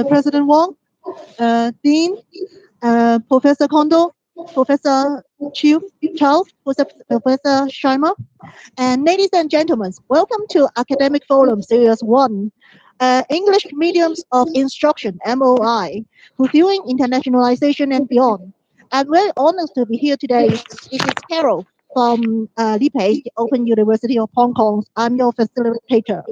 President Wong, Dean, Professor Kondo, Professor Chiao, Professor Sharma, and ladies and gentlemen, welcome to Academic Forum Series 1, English Mediums of Instruction, MOI, Pursuing Internationalization and Beyond. I'm very honored to be here today. It is Carol from LiPACE, the Open University of Hong Kong. I'm your facilitator.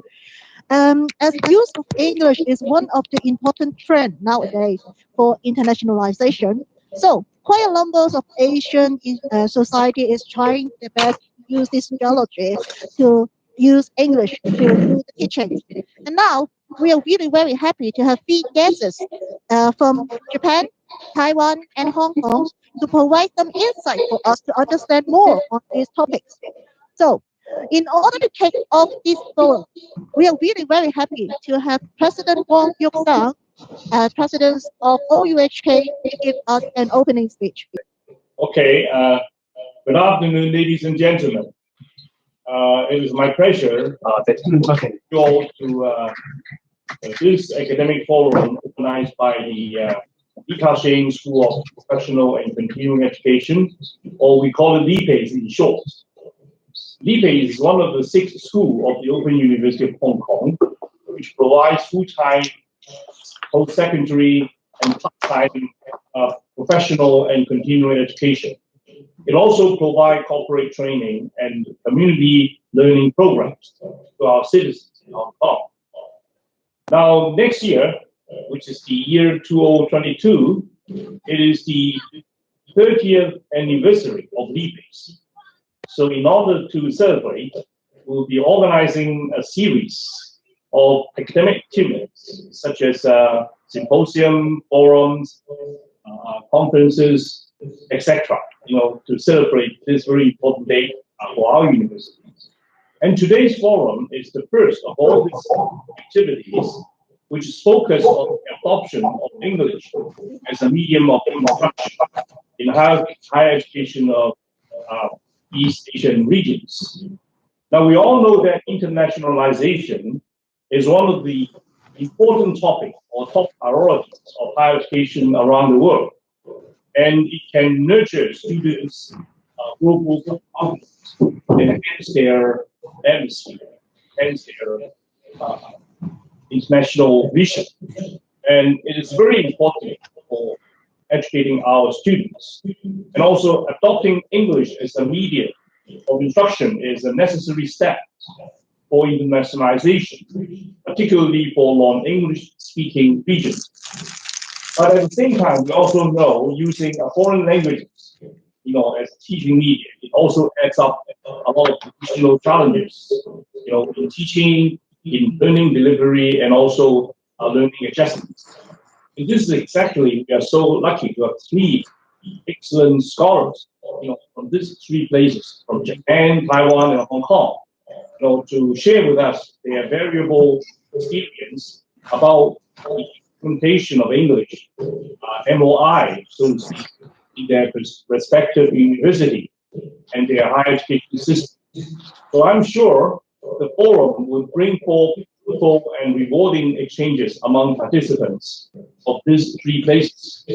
As use of English is one of the important trends nowadays for internationalization, so quite a number of Asian society is trying their best to use this strategy to use English to do the teaching. And now we are really very happy to have three guests from Japan, Taiwan, and Hong Kong to provide some insight for us to understand more on these topics. So, in order to kick off this forum, we are really very happy to have President Wong Yuk-Shan, President of OUHK, to give us an opening speech. Okay, good afternoon, ladies and gentlemen. It is my pleasure to go to this academic forum organized by the Yuk-Shan School of Professional and Continuing Education, or we call it LiPACE in short. LiPACE is one of the 6 schools of the Open University of Hong Kong, which provides full-time, post-secondary, and part-time professional and continuing education. It also provides corporate training and community learning programs to our citizens in Hong Kong. Now, next year, which is the year 2022, it is the 30th anniversary of LiPACE. So in order to celebrate, we'll be organizing a series of academic activities, such as symposium, forums, conferences, etc., to celebrate this very important day for our university. And today's forum is the first of all these activities, which is focused on the adoption of English as a medium of instruction in higher education of East Asian regions. Now, we all know that internationalization is one of the important topics or top priorities of higher education around the world. And it can nurture students' global confidence, enhance their atmosphere, enhance their international vision. And it is very important for educating our students. And also adopting English as a medium of instruction is a necessary step for internationalization, particularly for non-English speaking regions. But at the same time, we also know using foreign languages, as a teaching medium, it also adds up a lot of additional challenges, in teaching, in learning delivery, and also learning adjustments. And this is exactly, we are so lucky to have 3 excellent scholars, from these 3 places, from Japan, Taiwan, and Hong Kong, to share with us their variable experience about the implementation of English, MOI, so to speak, in their respective university and their higher education system. So I'm sure the forum will bring forth fruitful and rewarding exchanges among participants of these 3 places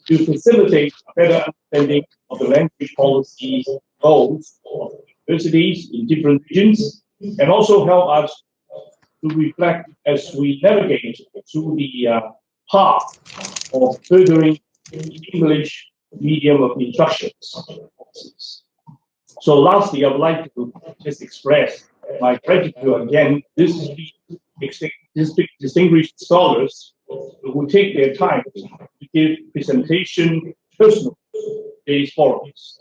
to facilitate a better understanding of the language policies goals of universities in different regions, and also help us to reflect as we navigate through the path of furthering English medium of instruction. So lastly, I would like to just express my gratitude again. This distinguished scholars who take their time to give presentation personally these forums.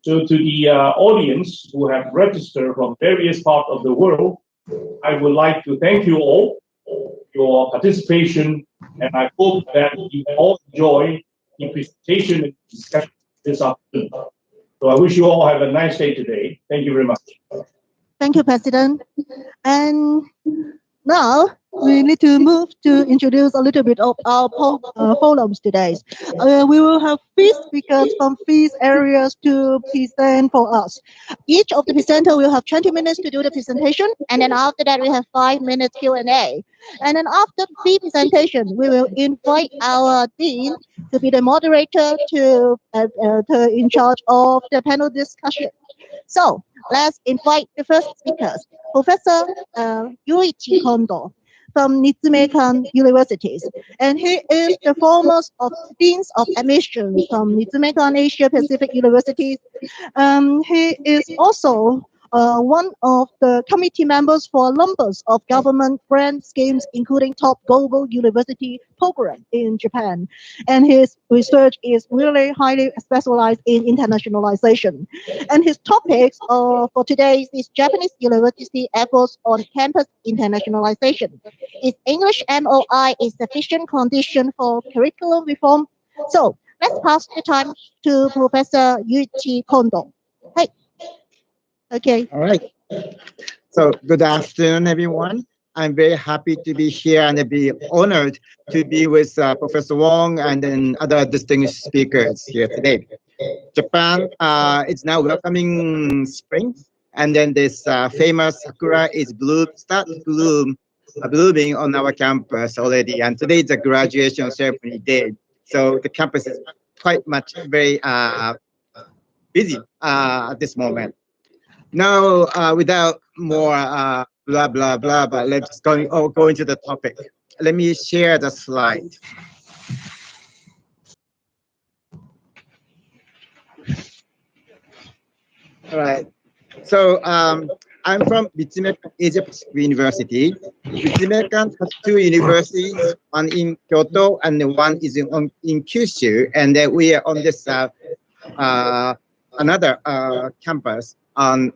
So to the audience who have registered from various parts of the world, I would like to thank you all for your participation, and I hope that you all enjoy the presentation and discussion this afternoon. So I wish you all have a nice day today. Thank you very much. Thank you, President. And now we need to move to introduce a little bit of our forums today. We will have three speakers from three areas to present for us. Each of the presenter will have 20 minutes to do the presentation, and then after that we have 5 minutes Q&A. And then after the presentation, we will invite our dean to be the moderator to in charge of the panel discussion. So let's invite the first speakers, Professor Yuichi Kondo from Ritsumeikan Universities, and he is the foremost of deans of admission from Ritsumeikan Asia Pacific University. He is also one of the committee members for numbers of government grant schemes, including top global university program in Japan. And his research is really highly specialized in internationalization. And his topics for today is Japanese university efforts on campus internationalization. Is English MOI a sufficient condition for curriculum reform? So let's pass the time to Professor Yuichi Kondo. Hey. Okay. All right. So good afternoon, everyone. I'm very happy to be here and be honored to be with Professor Wong and then other distinguished speakers here today. Japan is now welcoming spring, and then this famous sakura is blooming on our campus already. And today is a graduation ceremony day, so the campus is quite much very busy at this moment. Now, without more blah, blah, blah, but let's go into the topic. Let me share the slide. All right. So I'm from Ritsumeikan Asia Pacific University. Ritsumeikan has two universities, one in Kyoto and one is in Kyushu. And then we are on this another campus on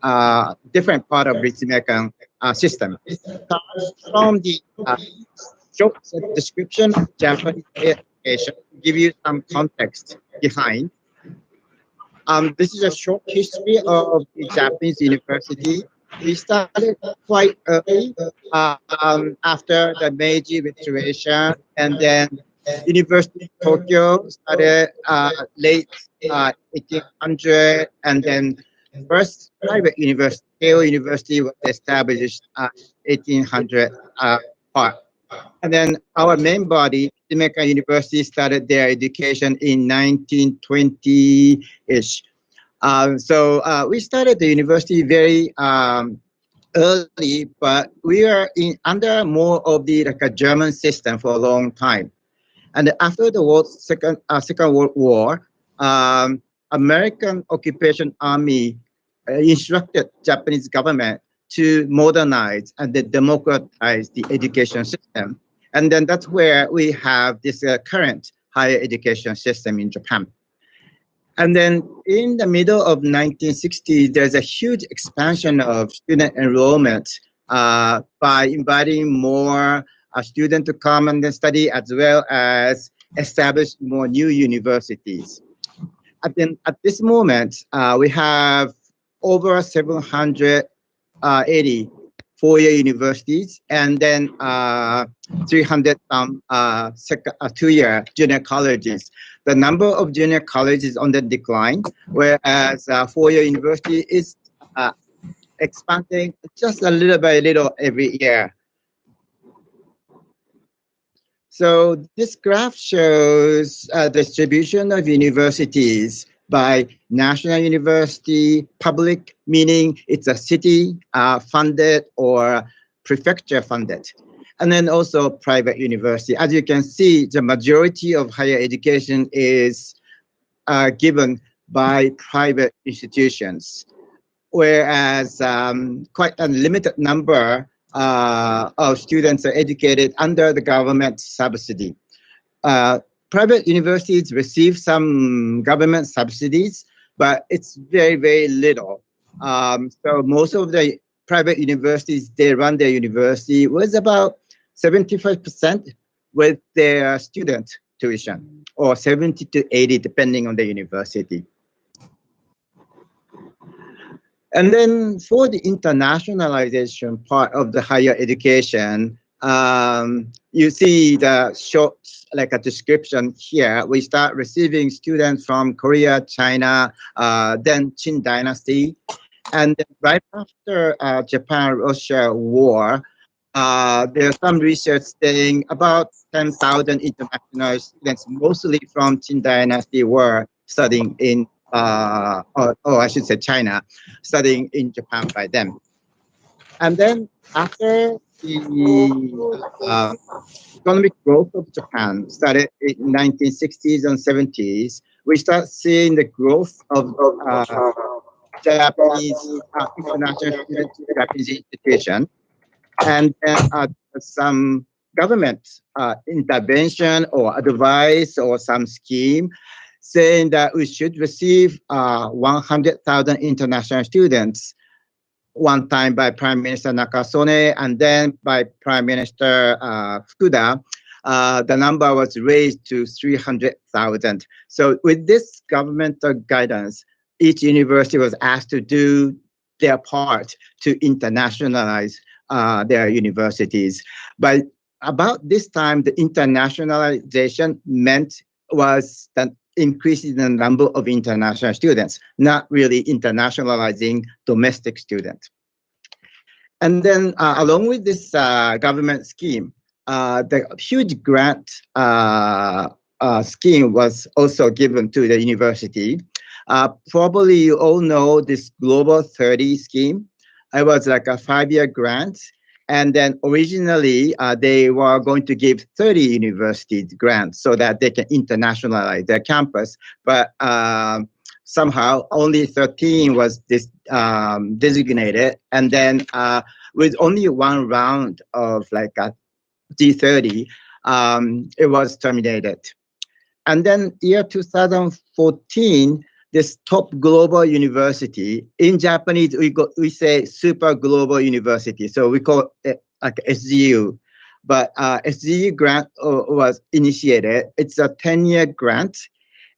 different part of Ritsumeikan system. From the short description of Japanese education, give you some context behind. This is a short history of the Japanese university. We started quite early after the Meiji Restoration, and then University of Tokyo started late 1800, and then first private university, Keio University, was established 1800 part. And then our main body, Ritsumeikan University, started their education in 1920-ish. So we started the university very early, but we are under more of the a German system for a long time. And after the Second World War, American occupation army instructed Japanese government to modernize and democratize the education system. And then that's where we have this current higher education system in Japan. And then in the middle of 1960s, there's a huge expansion of student enrollment by inviting more students to come and then study, as well as establish more new universities. At this moment, we have over 780 four-year universities, and then 300 two-year junior colleges. The number of junior colleges is on the decline, whereas four-year university is expanding just a little by little every year. So this graph shows distribution of universities by national university, public, meaning it's a city funded or prefecture funded, and then also private university. As you can see, the majority of higher education is given by private institutions, whereas quite a limited number of students are educated under the government subsidy. Private universities receive some government subsidies, but it's very, very little. So most of the private universities, they run their university with about 75% with their student tuition, or 70 to 80, depending on the university. And then for the internationalization part of the higher education, You see the short, like a description here. We start receiving students from Korea, China, then Qin Dynasty. And then right after Japan-Russia war, there's some research saying about 10,000 international students, mostly from Qin Dynasty, were studying in, or I should say China, studying in Japan by them. And then after the economic growth of Japan started in 1960s and 70s, we start seeing the growth of Japanese international students, Japanese institution, and then some government intervention or advice or some scheme saying that we should receive 100,000 international students one time by Prime Minister Nakasone and then by Prime Minister Fukuda. The number was raised to 300,000. So with this governmental guidance, each university was asked to do their part to internationalize their universities. But about this time, the internationalization was that increasing the number of international students, not really internationalizing domestic students. And then along with this government scheme, the huge grant scheme was also given to the university. Probably you all know this Global 30 scheme. It was like a 5-year grant. And then originally, they were going to give 30 universities grants so that they can internationalize their campus. But somehow only 13 was designated. And then with only one round of like a G30, it was terminated. And then year 2014, this top global university, in Japanese, we say super global university. So we call it like SGU. But SGU grant was initiated. It's a 10-year grant.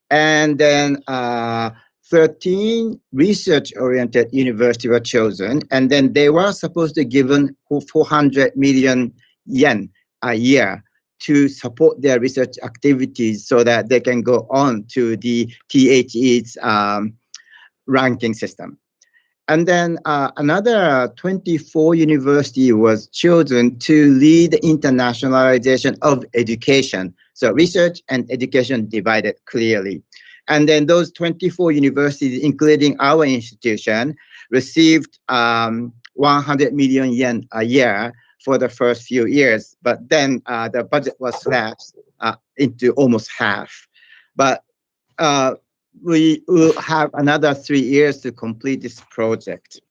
And then 13 research-oriented universities were chosen. And then they were supposed to be given 400 million yen a year to support their research activities so that they can go on to the THE's ranking system. And then another 24 university was chosen to lead the internationalization of education. So research and education divided clearly. And then those 24 universities, including our institution, received 100 million yen a year for the first few years, but then the budget was slashed into almost half. But we will have another 3 years to complete this project.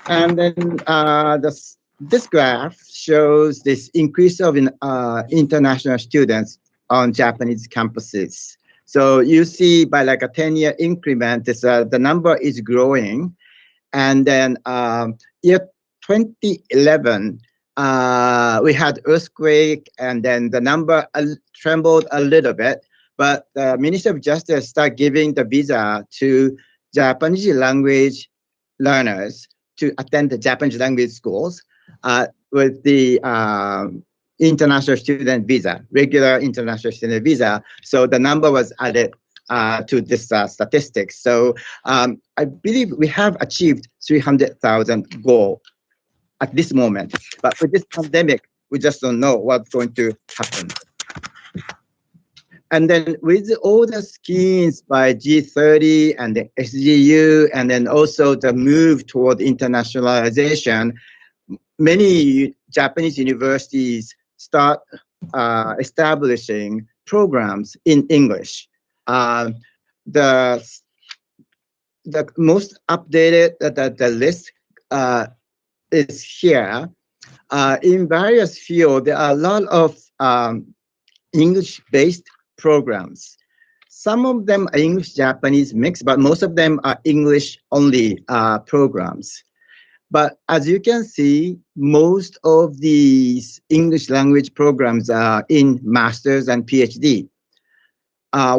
And then this graph shows this increase of international students on Japanese campuses. So you see by like a 10-year increment, the number is growing. And then year 2011, we had earthquake, and then the number trembled a little bit. But the Ministry of Justice started giving the visa to Japanese language learners to attend the Japanese language schools with the international student visa, regular international student visa. So the number was added to this statistics. So I believe we have achieved 300,000 goal at this moment. But with this pandemic, we just don't know what's going to happen. And then with all the schemes by G30 and the SGU, and then also the move toward internationalization, many Japanese universities start establishing programs in English. The most updated the list is here. In various fields, there are a lot of English-based programs. Some of them are English-Japanese mix, but most of them are English-only programs. But as you can see, most of these English language programs are in master's and PhD,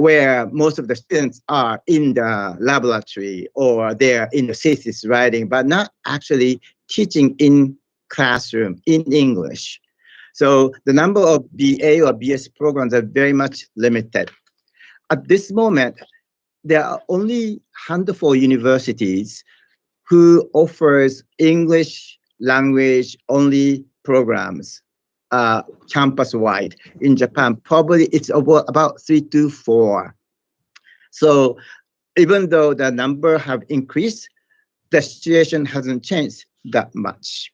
where most of the students are in the laboratory or they're in the thesis writing, but not actually teaching in classroom in English. So the number of BA or BS programs are very much limited. At this moment, there are only handful universities who offers English language only programs campus-wide in Japan. Probably it's about 3 to 4. So even though the number have increased, the situation hasn't changed that much.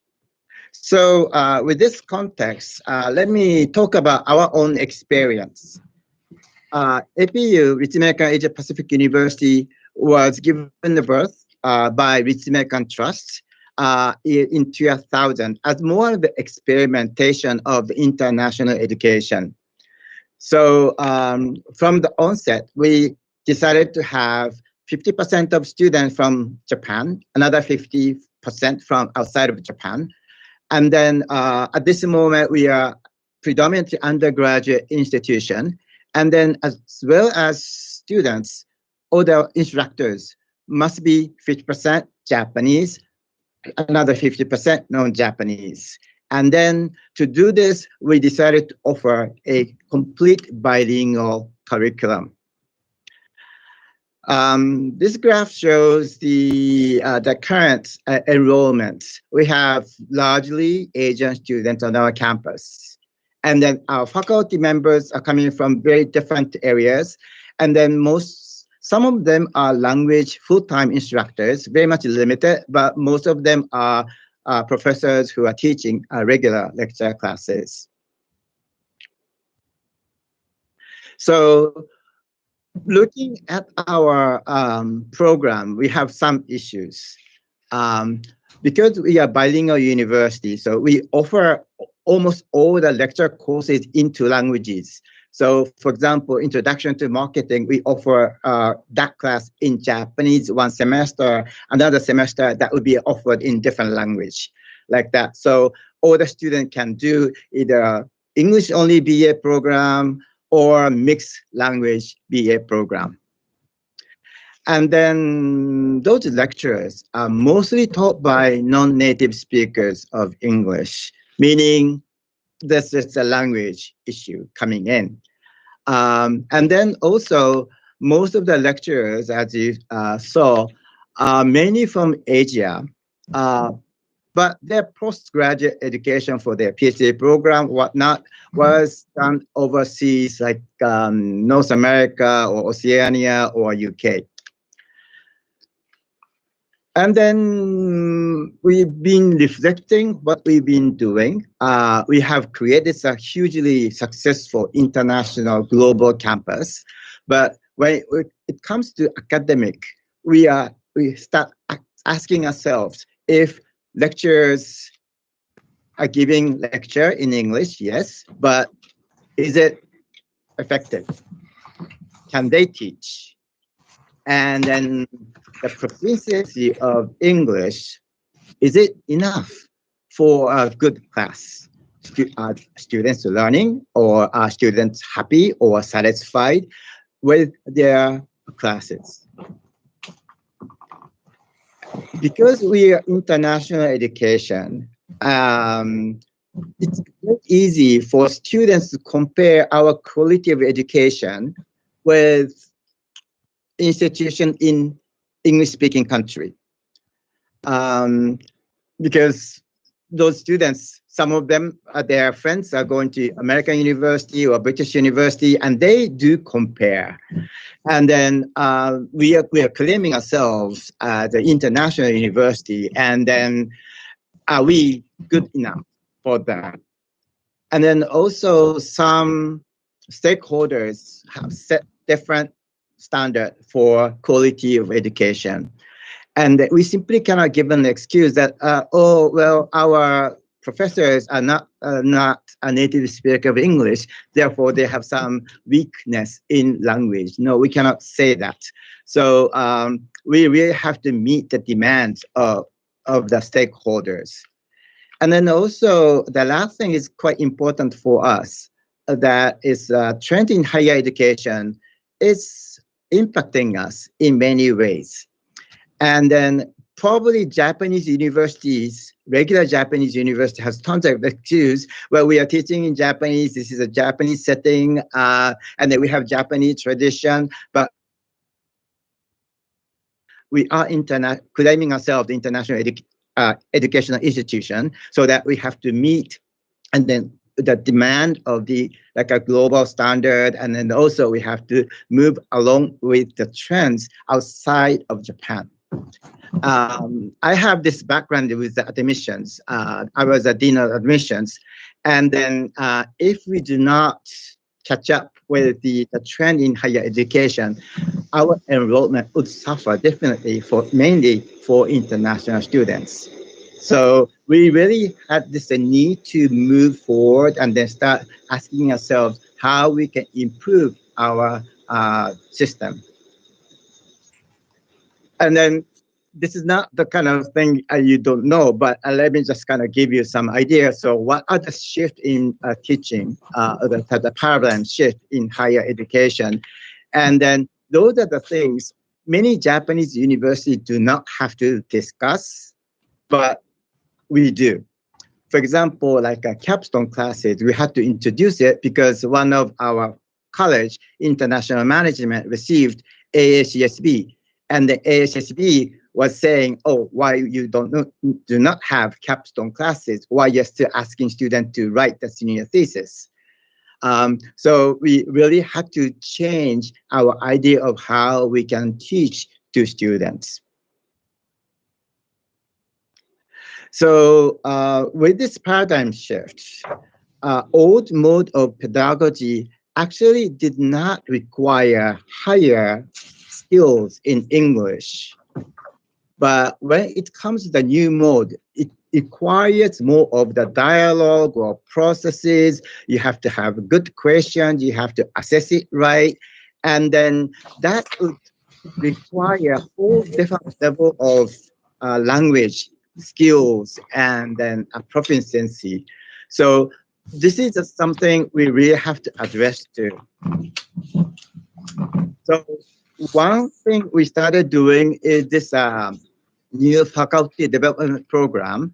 So with this context, let me talk about our own experience. APU, Ritsumeikan Asia Pacific University, was given birth by Ritsumeikan Trust in 2000 as more of the experimentation of international education. So from the onset, we decided to have 50% of students from Japan, another 50% from outside of Japan. And then at this moment, we are predominantly undergraduate institution. And then as well as students, all the instructors must be 50% Japanese, another 50% non-Japanese. And then to do this, we decided to offer a complete bilingual curriculum. This graph shows the current enrollments. We have largely Asian students on our campus. And then our faculty members are coming from very different areas. And then some of them are language full-time instructors, very much limited, but most of them are professors who are teaching regular lecture classes. So looking at our program, we have some issues. Because we are bilingual university, so we offer almost all the lecture courses into languages. So for example, Introduction to Marketing, we offer that class in Japanese one semester, another semester that would be offered in different language, like that. So all the students can do either English only BA program or mixed language BA program. And then those lectures are mostly taught by non-native speakers of English, meaning this is a language issue coming in. And then also, most of the lecturers, as you saw, are mainly from Asia, but their postgraduate education for their PhD program, whatnot, was done overseas, like North America or Oceania or UK. And then we've been reflecting what we've been doing. We have created a hugely successful international global campus. But when it comes to academic, we start asking ourselves if lecturers are giving lecture in English, yes, but is it effective? Can they teach? And then the proficiency of English, is it enough for a good class? Students learning, or are students happy or satisfied with their classes? Because we are international education, it's very easy for students to compare our quality of education with institution in English-speaking country. Because those students, some of them, their friends are going to American University or British University, and they do compare. And then we are claiming ourselves as an international university, and then are we good enough for that? And then also some stakeholders have set different standard for quality of education. And we simply cannot give an excuse that, oh, well, our professors are not a native speaker of English, therefore they have some weakness in language. No, we cannot say that. So we really have to meet the demands of the stakeholders. And then also the last thing is quite important for us, that is trend in higher education is impacting us in many ways. And then probably Japanese universities regular Japanese university has tons of excuse. Well, we are teaching in Japanese. This is a Japanese setting, and then we have Japanese tradition. But we are claiming ourselves the international educational institution, so that we have to meet, and then the demand of the like a global standard, and then also we have to move along with the trends outside of Japan. I have this background with the admissions. I was a dean of admissions, and then if we do not catch up with the trend in higher education, our enrollment would suffer definitely mainly for international students. So we really had this need to move forward and then start asking ourselves how we can improve our system. And then this is not the kind of thing you don't know, but let me just kind of give you some ideas. So what are the shift in teaching, the paradigm shift in higher education? And then those are the things many Japanese universities do not have to discuss, but we do. For example, like capstone classes, we had to introduce it because one of our college, international management, received AACSB, and the AACSB was saying, "Oh, why you do not have capstone classes? Why you're still asking students to write the senior thesis?" So we really had to change our idea of how we can teach to students. So with this paradigm shift, old mode of pedagogy actually did not require higher skills in English. But when it comes to the new mode, it requires more of the dialogue or processes. You have to have good questions. You have to assess it right. And then that would require a whole different level of language skills and then a proficiency. So this is just something we really have to address too. So one thing we started doing is this new faculty development program.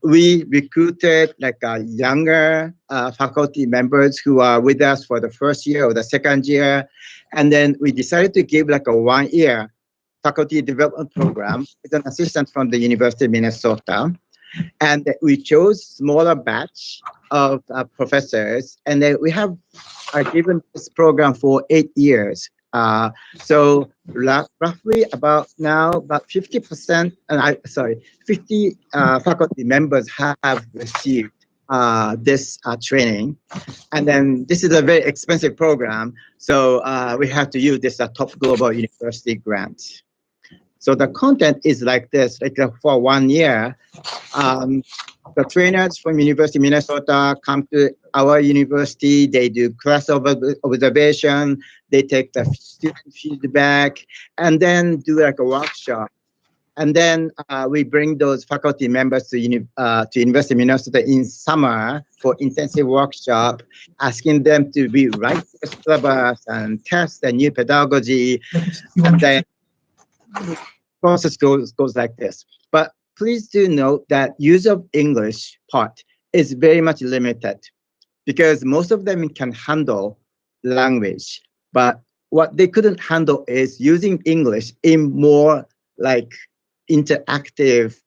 We recruited like younger faculty members who are with us for the first year or the second year. And then we decided to give like a 1 year faculty development program with an assistant from the University of Minnesota. And we chose smaller batch of professors. And then we have given this program for 8 years. So roughly about 50%, 50 faculty members have received this training. And then this is a very expensive program. So we have to use this top global university grant. So the content is like this, like for 1 year, the trainers from University of Minnesota come to our university, they do class observation, they take the student feedback, and then do like a workshop. And then we bring those faculty members to University of Minnesota in summer for intensive workshop, asking them to rewrite the syllabus and test the new pedagogy. And then process goes like this. But please do note that use of English part is very much limited because most of them can handle language, but what they couldn't handle is using English in more like interactive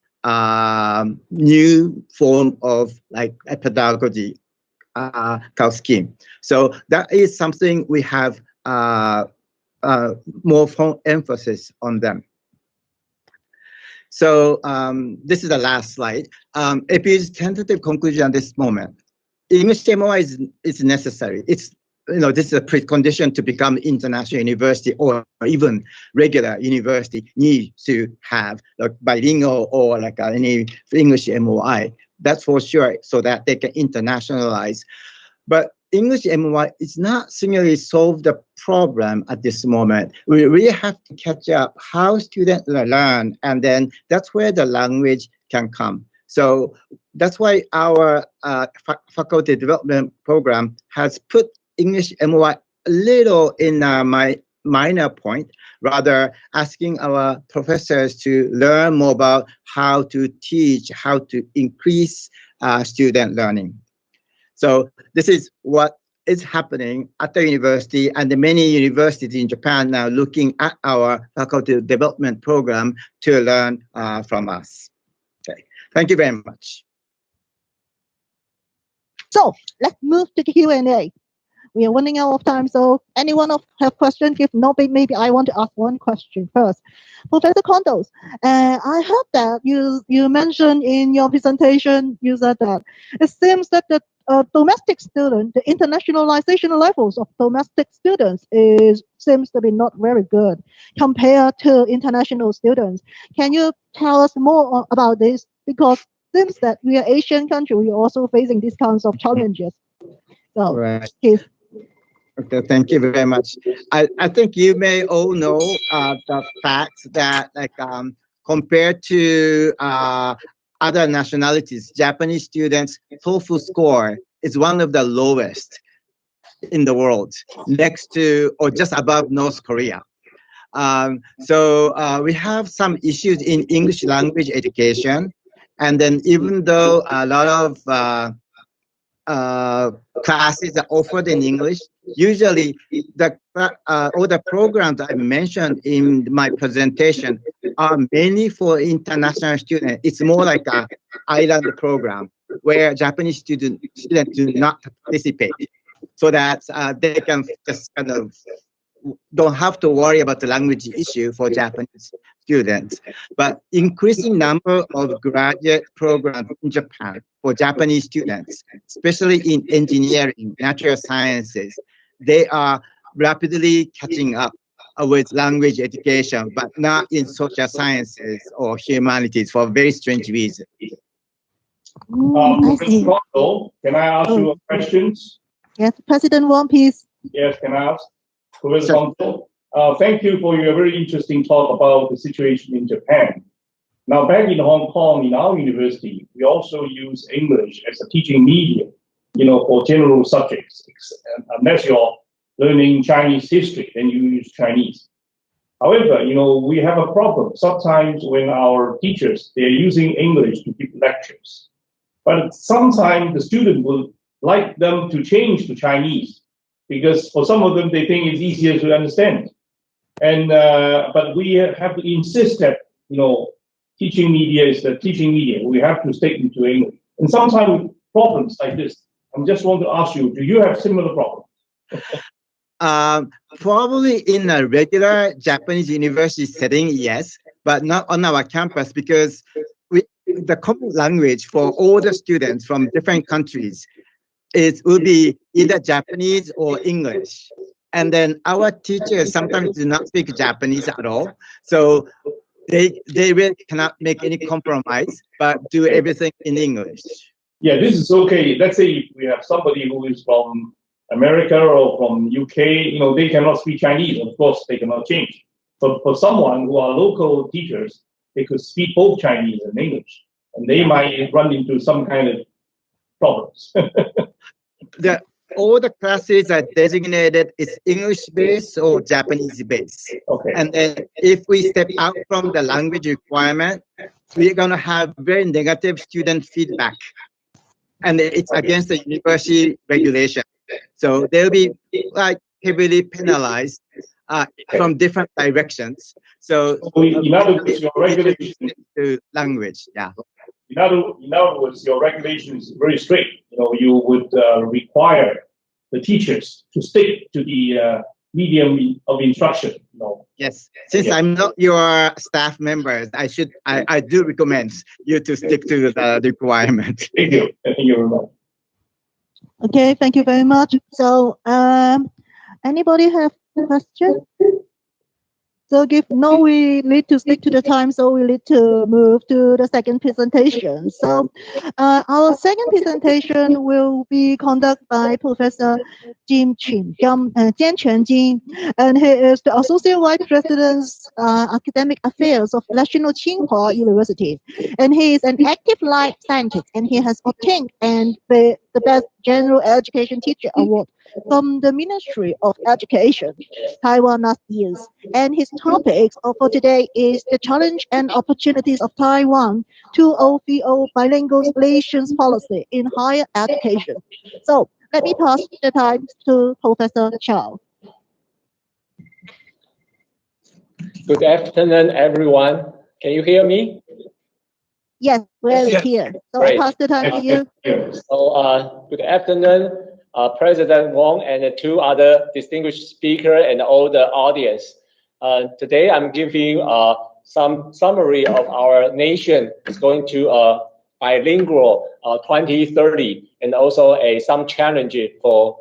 new form of like a pedagogy scheme. So that is something we have more emphasis on them. So this is the last slide. APU's tentative conclusion at this moment. English MOI is necessary. It's this is a precondition to become international university or even regular university needs to have like bilingual or like any English MOI. That's for sure, so that they can internationalize. But English MOI is not simply solve the problem at this moment. We really have to catch up how students learn, and then that's where the language can come. So that's why our faculty development program has put English MOI a little in my minor point, rather asking our professors to learn more about how to teach, how to increase student learning. So this is what is happening at the university, and the many universities in Japan now looking at our faculty development program to learn from us. Okay, thank you very much. So let's move to the Q&A. We are running out of time, so anyone have questions? If not, maybe I want to ask one question first. Professor Kondo, I heard that you mentioned in your presentation, you said that it seems that the domestic student, the internationalization levels of domestic students seems to be not very good compared to international students. Can you tell us more about this? Because it seems that we are Asian country, we are also facing these kinds of challenges. So, Right. please. Okay, thank you very much. I think you may all know the fact that compared to other nationalities, Japanese students' TOEFL score is one of the lowest in the world, next to or just above North Korea. So we have some issues in English language education, and then even though a lot of classes are offered in English, usually all the programs I mentioned in my presentation are mainly for international students. It's more like an island program where Japanese students do not participate, so that they can just kind of don't have to worry about the language issue for Japanese students. But increasing number of graduate programs in Japan for Japanese students, especially in engineering, natural sciences, they are rapidly catching up with language education, but not in social sciences or humanities for a very strange reason. Professor Kondo, can I ask you a question? Yes, President Wong, please. Yes, can I ask? Professor Kondo, thank you for your very interesting talk about the situation in Japan. Now, back in Hong Kong, in our university, we also use English as a teaching medium, for general subjects. Unless you're learning Chinese history, then you use Chinese. However, we have a problem. Sometimes when our teachers, they're using English to give lectures, but sometimes the student will like them to change to Chinese, because for some of them, they think it's easier to understand. And but we have to insist that, teaching media is the teaching media. We have to stick to English. And sometimes problems like this, I just want to ask you, do you have similar problems? Probably in a regular Japanese university setting, yes, but not on our campus, because the common language for all the students from different countries will be either Japanese or English. And then our teachers sometimes do not speak Japanese at all. So they really cannot make any compromise, but do everything in English. Yeah, this is okay. Let's say if we have somebody who is from America or from UK, they cannot speak Chinese. Of course, they cannot change. But for someone who are local teachers, they could speak both Chinese and English, and they might run into some kind of problems. All the classes are designated as English-based or Japanese-based. Okay. And then if we step out from the language requirement, we're going to have very negative student feedback. And it's against the university regulation. So they'll be heavily penalized from different directions. So in other words, your regulation to language, yeah. In other words, your regulation is very strict. You would require the teachers to stick to the medium of instruction. Yes. Since I'm not your staff members, I do recommend you to stick to the requirement. Thank you. Thank you very much. Okay, thank you very much. So, anybody have a question? So we need to stick to the time, so we need to move to the second presentation. So our second presentation will be conducted by Professor Jian Quanjing, and he is the Associate Vice President Academic Affairs of National Tsinghua University. And he is an active life scientist, and he has obtained the Best General Education Teacher Award from the Ministry of Education, Taiwan last year. And his topic for today is the challenge and opportunities of Taiwan 2030 bilingual relations policy in higher education. So let me pass the time to Professor Chiao. Good afternoon, everyone. Can you hear me? Yes, very clear. So I pass the time to you. So, good afternoon, President Wong and the two other distinguished speakers and all the audience. Today, I'm giving some summary of our nation is going to bilingual 2030 and also some challenges for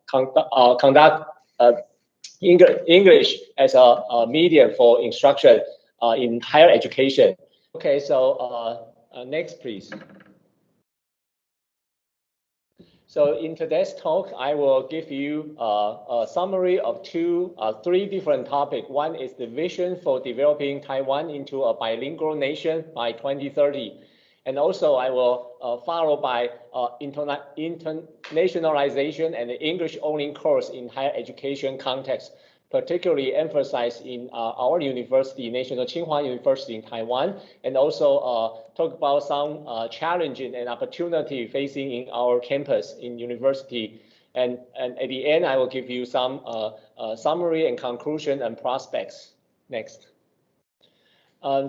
conduct English as a medium for instruction in higher education. Okay, so next, please. So in today's talk, I will give you a summary of three different topics. One is the vision for developing Taiwan into a bilingual nation by 2030. And also I will follow by internationalization and the English only course in higher education context, particularly emphasized in our university, National Tsinghua University in Taiwan, and also talk about some challenges and opportunity facing in our campus in university. And at the end, I will give you some summary and conclusion and prospects. Next.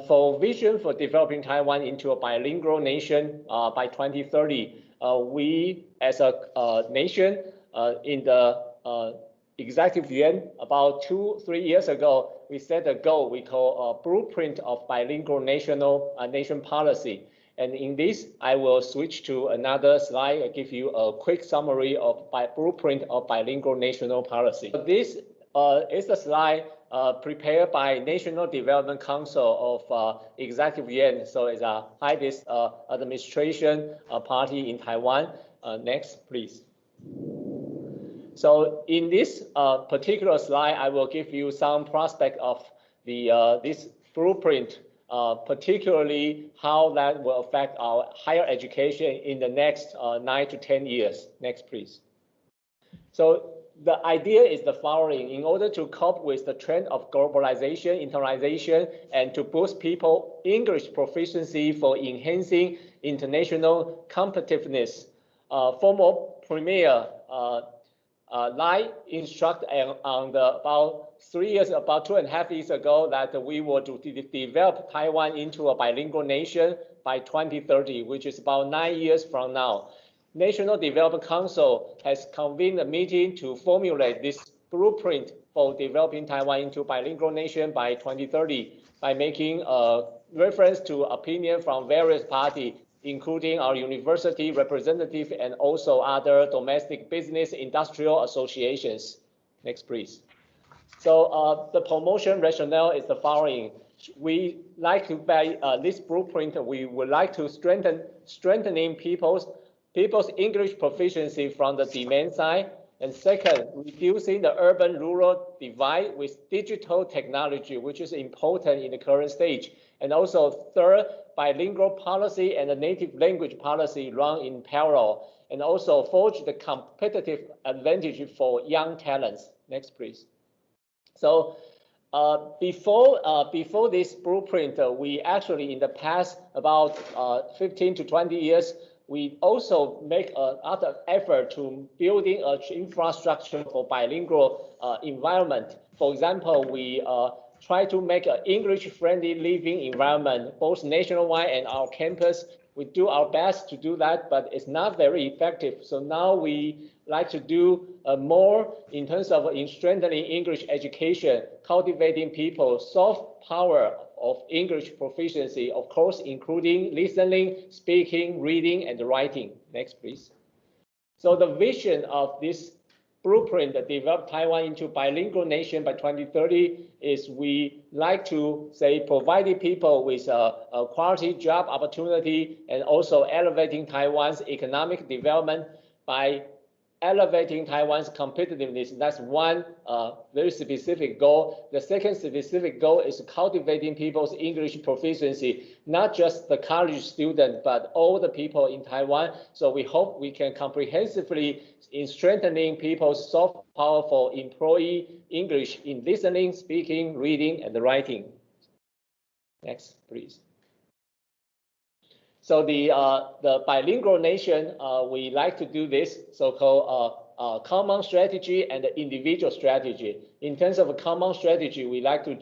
For vision for developing Taiwan into a bilingual nation by 2030, we as a nation in the Executive Yuan, about 2-3 years ago, we set a goal we call a blueprint of bilingual nation policy. And in this, I will switch to another slide and give you a quick summary of blueprint of bilingual national policy. This is a slide prepared by National Development Council of Executive Yuan. So it's a highest administration party in Taiwan. Next, please. So in this particular slide, I will give you some prospect of this blueprint, particularly how that will affect our higher education in the next 9 to 10 years. Next, please. So the idea is the following. In order to cope with the trend of globalization, internationalization, and to boost people English proficiency for enhancing international competitiveness, former Premier Lai instructed on about 2.5 years ago that we were to develop Taiwan into a bilingual nation by 2030, which is about 9 years from now. National Development Council has convened a meeting to formulate this blueprint for developing Taiwan into a bilingual nation by 2030 by making a reference to opinion from various parties, including our university representative and also other domestic business industrial associations. Next, please. So the promotion rationale is the following. We like to, by this blueprint, we would like to strengthening people's English proficiency from the demand side. And second, reducing the urban-rural divide with digital technology, which is important in the current stage. And also third, bilingual policy and the native language policy run in parallel, and also forge the competitive advantage for young talents. Next, please. So before this blueprint, we actually in the past about 15 to 20 years, we also make another effort to building an infrastructure for bilingual environment. For example, we try to make an English-friendly living environment, both nationwide and our campus. We do our best to do that, but it's not very effective. So now we like to do more in terms of strengthening English education, cultivating people's soft power of English proficiency, of course, including listening, speaking, reading, and writing. Next, please. So the vision of this blueprint that develop Taiwan into bilingual nation by 2030 is we like to say providing people with a quality job opportunity and also elevating Taiwan's economic development by elevating Taiwan's competitiveness. That's one very specific goal. The second specific goal is cultivating people's English proficiency, not just the college student, but all the people in Taiwan. So we hope we can comprehensively in strengthening people's soft power for employee English in listening, speaking, reading, and writing. Next, please. So the bilingual nation, we like to do this so-called common strategy and individual strategy. In terms of a common strategy, we like to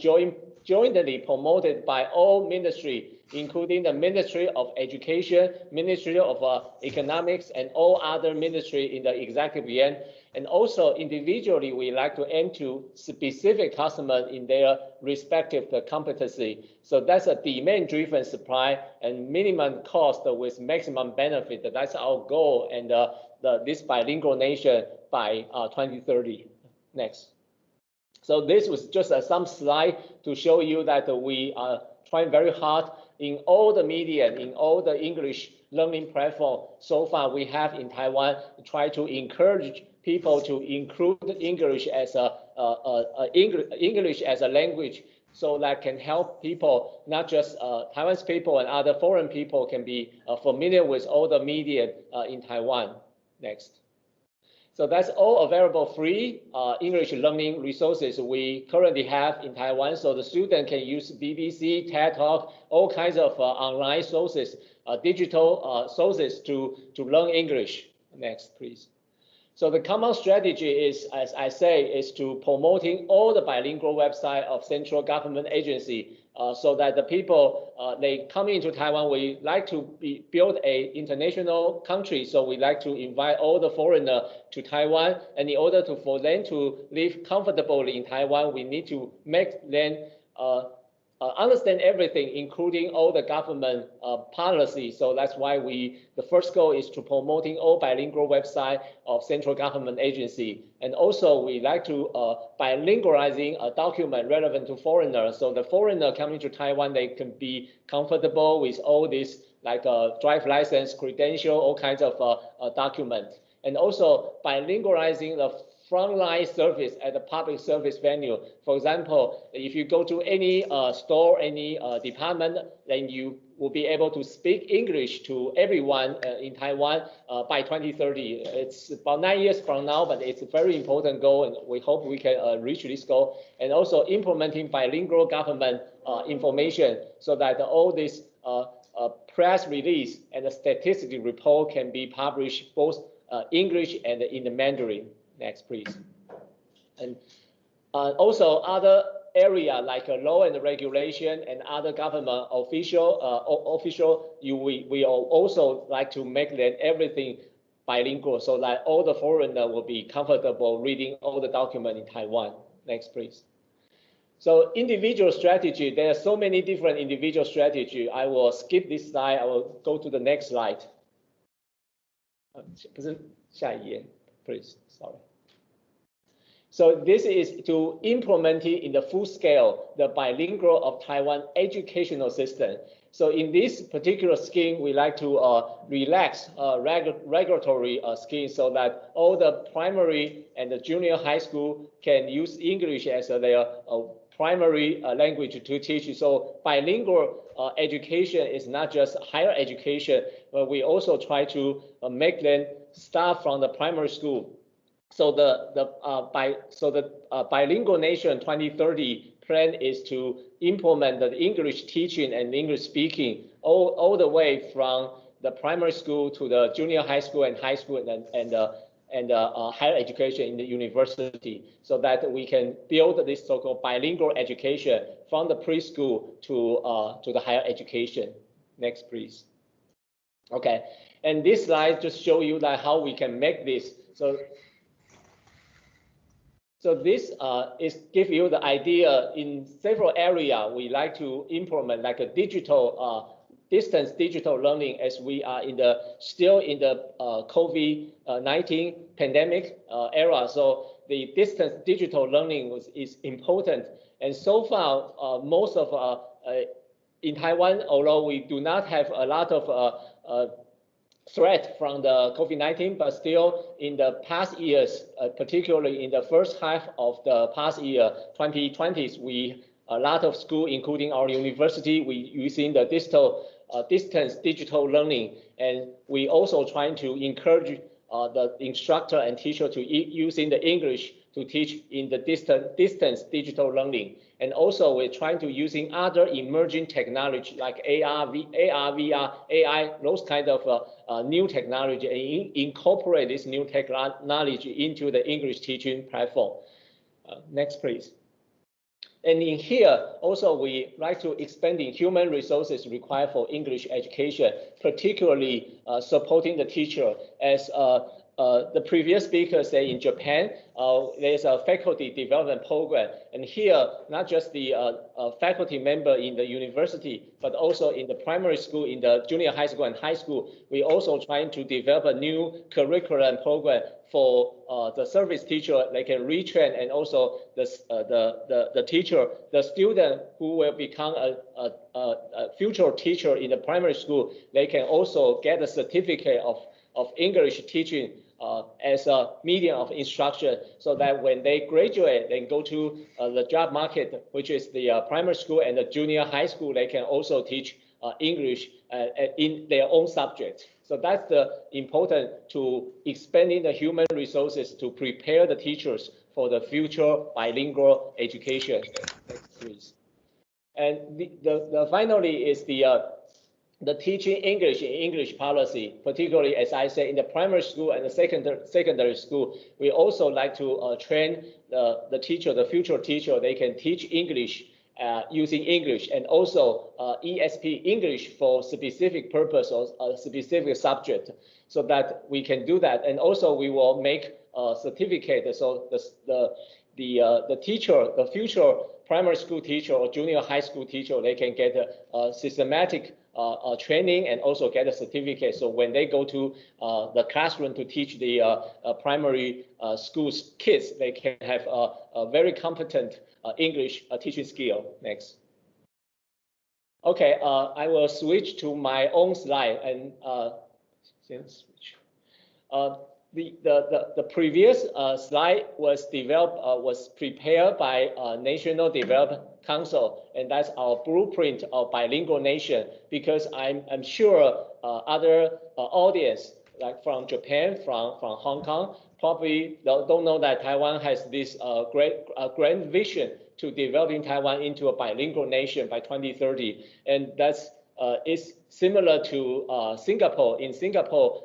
jointly promoted by all ministry, including the Ministry of Education, Ministry of Economics, and all other ministry in the executive yuan. And also individually, we like to aim to specific customers in their respective competency. So that's a demand-driven supply and minimum cost with maximum benefit. That's our goal and this bilingual nation by 2030. Next. So this was just some slide to show you that we are trying very hard in all the media, in all the English learning platform. So far, we have in Taiwan try to encourage people to include English as a language, so that can help people, not just Taiwan's people and other foreign people, can be familiar with all the media in Taiwan. Next. So that's all available free English learning resources we currently have in Taiwan. So the student can use BBC, TED Talk, all kinds of online sources, digital sources to learn English. Next, please. So the common strategy is, as I say, is to promoting all the bilingual website of central government agency, so that the people, they come into Taiwan. We like to build a international country. So we like to invite all the foreigner to Taiwan. And in order for them to live comfortably in Taiwan, we need to make them understand everything, including all the government policy. So that's why the first goal is to promoting all bilingual website of central government agency. And also we like to bilingualizing a document relevant to foreigners. So the foreigner coming to Taiwan, they can be comfortable with all this, like drive license, credential, all kinds of documents. And also bilingualizing the frontline service at the public service venue. For example, if you go to any store, any department, then you will be able to speak English to everyone in Taiwan by 2030. It's about 9 years from now, but it's a very important goal, and we hope we can reach this goal. And also implementing bilingual government information, so that all this press release and the statistical report can be published both English and in the Mandarin. Next, please. And also other area like law and regulation and other government official, we also like to make that everything bilingual, so that all the foreigner will be comfortable reading all the document in Taiwan. Next, please. So individual strategy, there are so many different individual strategy. I will skip this slide. I will go to the next slide. Please, sorry. So this is to implement it in the full scale, the bilingual of Taiwan educational system. So in this particular scheme, we like to relax regulatory scheme, so that all the primary and the junior high school can use English as their primary language to teach. So bilingual education is not just higher education, but we also try to make them start from the primary school. So the bilingual nation 2030 plan is to implement the English teaching and English speaking all the way from the primary school to the junior high school and high school and higher education in the university, so that we can build this so-called bilingual education from the preschool to the higher education. Next, please. Okay, and this slide just show you that how we can make this. So this is give you the idea in several areas we like to implement, like a digital distance digital learning, as we are still in the COVID-19 pandemic era. So the distance digital learning is important. And so far, most of in Taiwan, although we do not have a lot of threat from the COVID-19, but still in the past years, particularly in the first half of the past year, 2020s, a lot of schools, including our university, we using the distance digital learning, and we also trying to encourage the instructor and teacher to using the English to teach in the distance digital learning. And also we're trying to using other emerging technology like AR, VR, AI, those kind of new technology, and incorporate this new technology into the English teaching platform. Next, please. And in here, also, we like to expanding human resources required for English education, particularly supporting the teacher. As the previous speaker said, in Japan, there's a faculty development program. And here, not just the faculty member in the university, but also in the primary school, in the junior high school and high school, we also trying to develop a new curriculum program for the service teacher. They can retrain, and also the teacher, the student who will become a future teacher in the primary school, they can also get a certificate of English teaching as a medium of instruction, so that when they graduate, they go to the job market, which is the primary school and the junior high school, they can also teach English in their own subject. So that's the important to expanding the human resources to prepare the teachers for the future bilingual education. Next, please. And the finally is the teaching English in English policy, particularly, as I said, in the primary school and the secondary school. We also like to train the teacher, the future teacher, they can teach English using English, and also ESP, English for specific purpose or a specific subject, so that we can do that. And also we will make a certificate, so the teacher, the future primary school teacher or junior high school teacher, they can get a systematic training and also get a certificate. So when they go to the classroom to teach the primary school's kids, they can have a very competent English teaching skill. Next. Okay, I will switch to my own slide and switch. The previous slide was developed, was prepared by National Development Council, and that's our blueprint of bilingual nation. Because I'm sure other audience, like from Japan, from Hong Kong, probably don't know that Taiwan has this grand vision to developing Taiwan into a bilingual nation by 2030, and that's is similar to Singapore. In Singapore,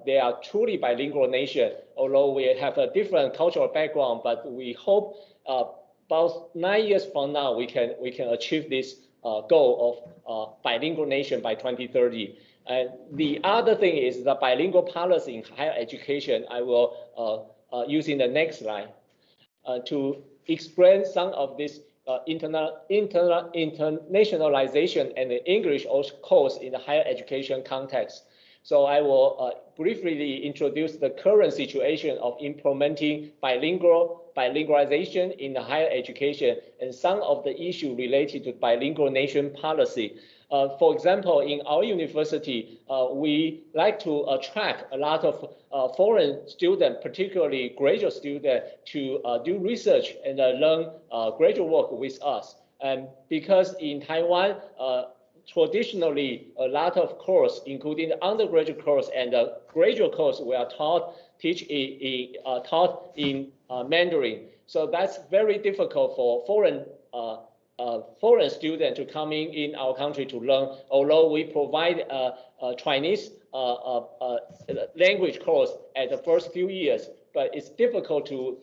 they are truly bilingual nation, although we have a different cultural background, but we hope about 9 years from now, we can achieve this goal of bilingual nation by 2030. And the other thing is the bilingual policy in higher education. I will use in the next slide to explain some of this internationalization and the English course in the higher education context. So I will briefly introduce the current situation of implementing bilingualization in the higher education and some of the issues related to bilingual nation policy. For example, in our university, we like to attract a lot of foreign students, particularly graduate students, to do research and learn graduate work with us. And because in Taiwan, traditionally, a lot of course, including the undergraduate course and the graduate course, we are taught in Mandarin. So that's very difficult for foreign students to coming in our country to learn, although we provide a Chinese language course at the first few years, but it's difficult to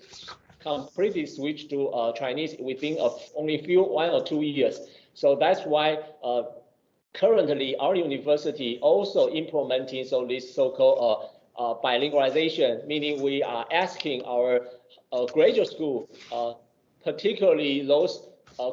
completely switch to Chinese within only 1 or 2 years. So that's why currently our university also implementing this so-called bilingualization, meaning we are asking our graduate school, particularly those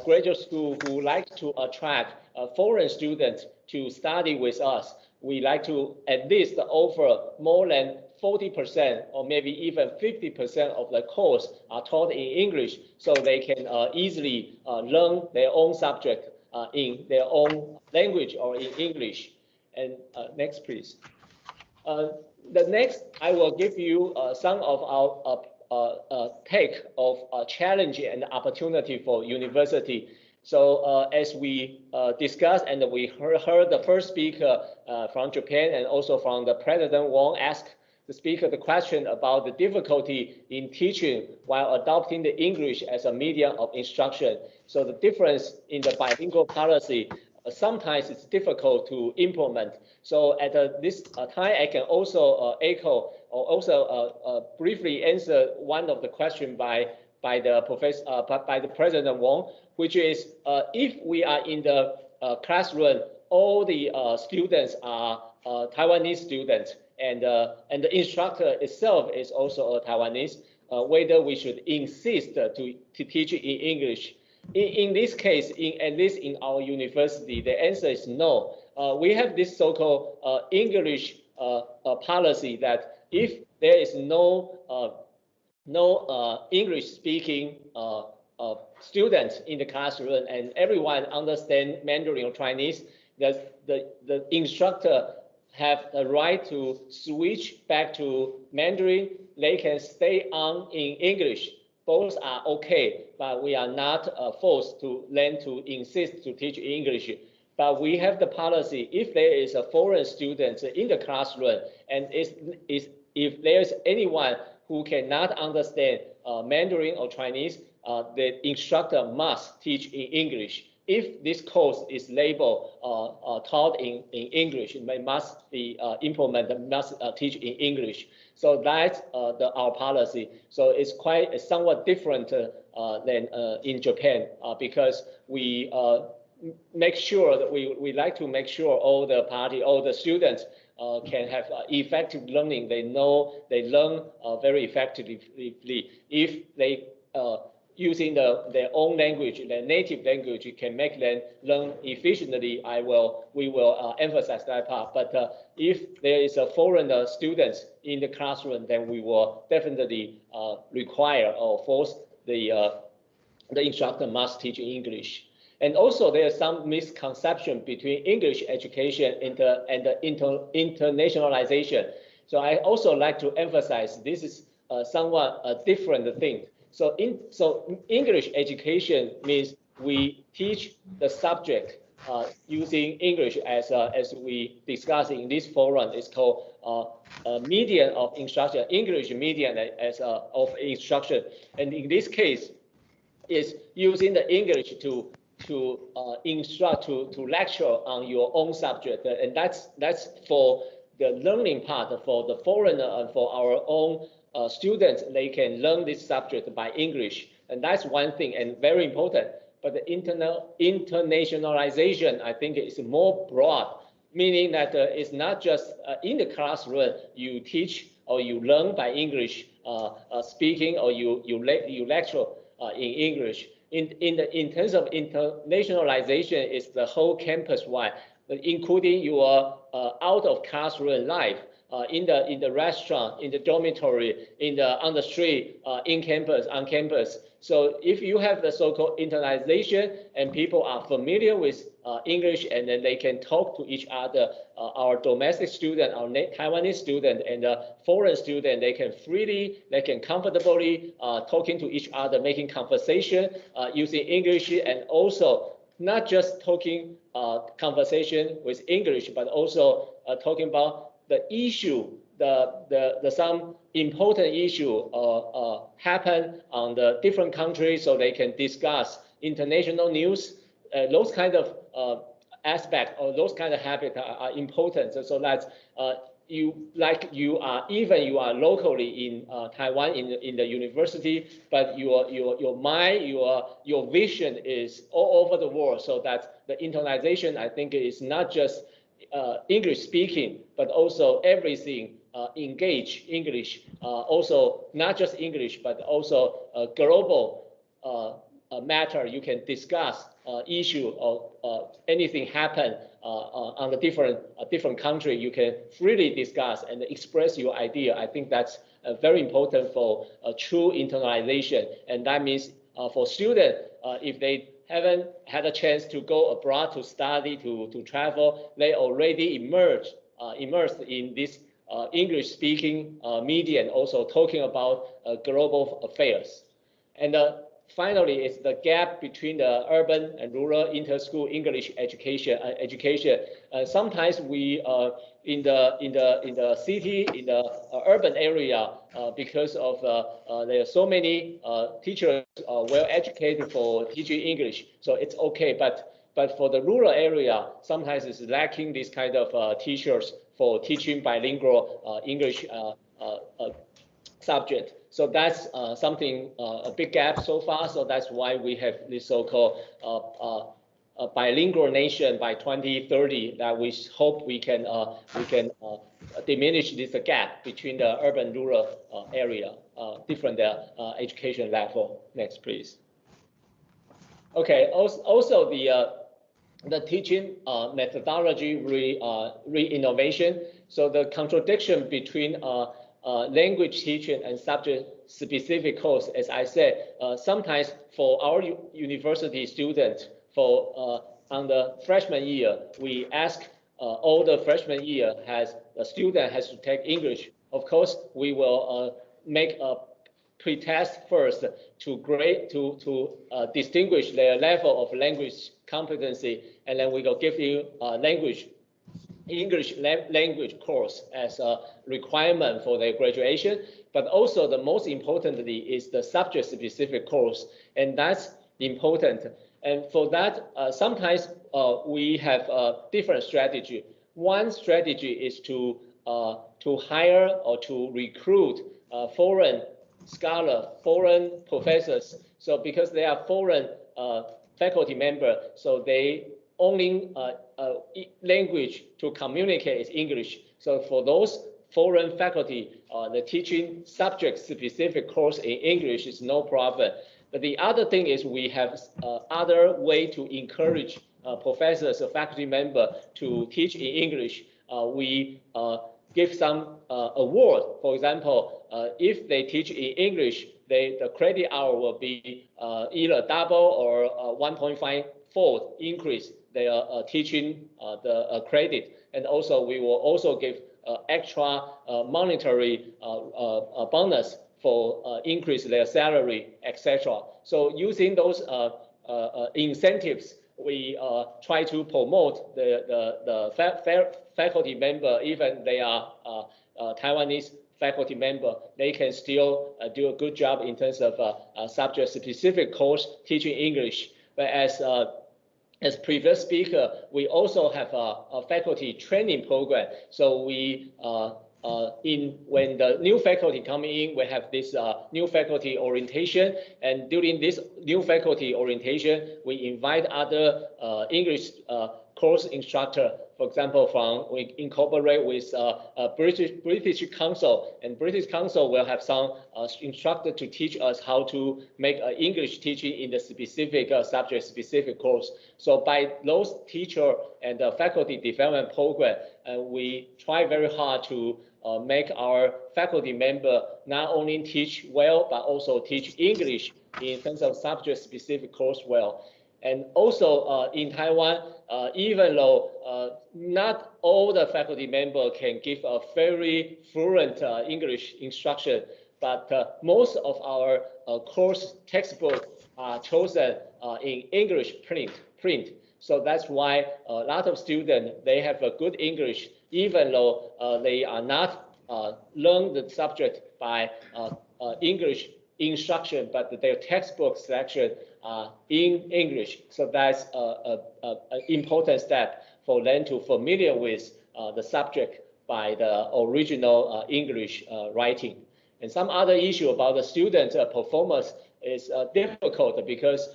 graduate school who like to attract foreign students to study with us. We like to at least offer more than 40% or maybe even 50% of the course are taught in English, so they can easily learn their own subject in their own language or in English. And next, please. The next, I will give you some of our take of challenge and opportunity for university. So as we discussed and we heard the first speaker from Japan and also from the President Wong ask the speaker the question about the difficulty in teaching while adopting the English as a medium of instruction. So the difference in the bilingual policy, sometimes it's difficult to implement. So at this time, I can also echo or also briefly answer one of the questions by the President Wong, which is if we are in the classroom, all the students are Taiwanese students, and the instructor itself is also a Taiwanese, whether we should insist to teach in English. In this case, at least in our university, the answer is no. We have this so-called English policy that if there is no English-speaking students in the classroom and everyone understands Mandarin or Chinese, the instructor have the right to switch back to Mandarin. They can stay on in English. Both are okay, but we are not forced to them to insist to teach English. But we have the policy, if there is a foreign student in the classroom, and if there is anyone who cannot understand Mandarin or Chinese, the instructor must teach in English. If this course is labeled taught in English, it must be implemented, must teach in English. So that's our policy. So it's somewhat different than in Japan because we make sure that we like to make sure all the students can have effective learning. They learn very effectively if they using their own language, their native language, can make them learn efficiently. We will emphasize that part. But if there is a foreign students in the classroom, then we will definitely require or force the instructor must teach English. And also there is some misconception between English education and internationalization. So I also like to emphasize this is somewhat a different thing. So English education means we teach the subject using English as we discussed in this forum. It's called medium of instruction, English medium of instruction. And in this case, is using the English to instruct, to lecture on your own subject. And that's for the learning part, for the foreigner and for our own students. They can learn this subject by English. And that's one thing and very important. But the internationalization, I think, is more broad, meaning that it's not just in the classroom you teach or you learn by English speaking, or you lecture in English. In terms of internationalization, it's the whole campus-wide, including your out of classroom life, in the restaurant, in the dormitory, on the street, in campus, on campus. So if you have the so-called internalization and people are familiar with English, and then they can talk to each other, our domestic student, our Taiwanese student, and foreign student, they can comfortably talking to each other, making conversation using English, and also not just talking conversation with English, but also talking about the issue, some important issue happen on the different countries, so they can discuss international news. Those kind of aspects or those kind of habits are important. So that you are locally in Taiwan in the university, but your mind, your vision is all over the world. So that the internalization, I think, is not just English speaking, but also everything engage English, also not just English, but also global matter. You can discuss issue or anything happen on a different country. You can freely discuss and express your idea. I think that's very important for true internalization, and that means for students, if they haven't had a chance to go abroad to study, to travel, they already immersed in this English-speaking media and also talking about global affairs. And finally, it's the gap between the urban and rural inter-school English education. Sometimes we in the city, in the urban area, because of there are so many teachers well educated for teaching English, so it's okay. But for the rural area, sometimes it's lacking this kind of teachers for teaching bilingual English subject. So that's something, a big gap so far. So that's why we have this so-called bilingual nation by 2030 that we hope we can diminish this gap between the urban rural area, different education level. Next, please. Okay. Also the teaching methodology re-innovation. So the contradiction between language teaching and subject-specific course, as I said, sometimes for our university students, on the freshman year, we ask all the freshman year the student has to take English. Of course, we will make a pre-test first to distinguish their level of language competency, and then we will give you English language course as a requirement for their graduation. But also the most importantly is the subject-specific course, and that's important. And for that, sometimes we have a different strategy. One strategy is to hire or to recruit foreign scholars, foreign professors. So because they are foreign faculty member, so they only language to communicate is English. So for those foreign faculty, the teaching subject-specific course in English is no problem. But the other thing is we have other way to encourage professors or faculty member to teach in English. We give some award. For example, if they teach in English, the credit hour will be either double or 1.5-fold increase their teaching the credit. And also we will also give extra monetary bonus for increase their salary, etc. So using those incentives, we try to promote the faculty member, even they are Taiwanese faculty member, they can still do a good job in terms of subject-specific course teaching English. But as previous speaker, we also have a faculty training program. So we when the new faculty come in, we have this new faculty orientation, and during this new faculty orientation, we invite other English course instructor. For example, we incorporate with British Council, and British Council will have some instructor to teach us how to make English teaching in the specific subject-specific course. So by those teacher and faculty development program, we try very hard to make our faculty member not only teach well, but also teach English in terms of subject-specific course well. And also in Taiwan, even though not all the faculty member can give a very fluent English instruction, but most of our course textbooks are chosen in English print. So that's why a lot of students, they have a good English, even though they are not learn the subject by English instruction, but their textbook selection in English. So that's an important step for them to familiar with the subject by the original English writing. And some other issue about the student performance is difficult because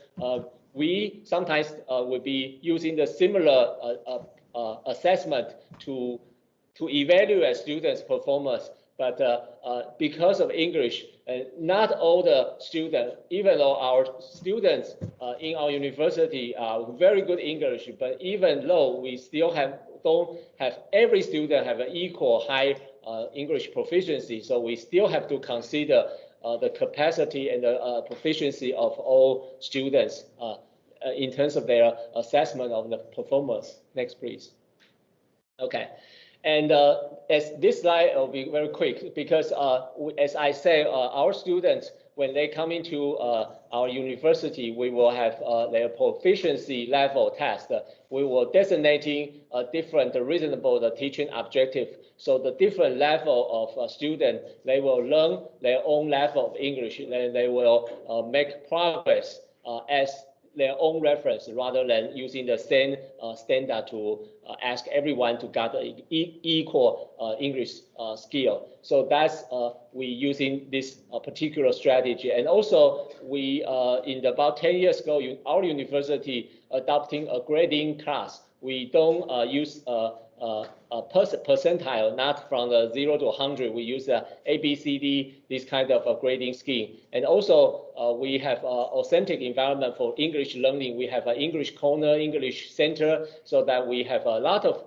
we sometimes will be using the similar assessment to evaluate students' performance. But because of English, not all the students, even though our students in our university are very good English, but even though we still don't have every student have an equal high English proficiency, so we still have to consider the capacity and the proficiency of all students in terms of their assessment of the performance. Next, please. Okay. And as this slide will be very quick because as I say, our students, when they come into our university, we will have their proficiency level test. We will designating a different reasonable teaching objective. So the different level of student, they will learn their own level of English, and they will make progress as their own reference rather than using the same standard to ask everyone to get equal English skill. So that's we using this particular strategy. And also we in about 10 years ago, our university adopting a grading class. We don't use percentile, not from the 0 to 100. We use A, B, C, D, this kind of a grading scheme. And also we have authentic environment for English learning. We have an English corner, English center, so that we have a lot of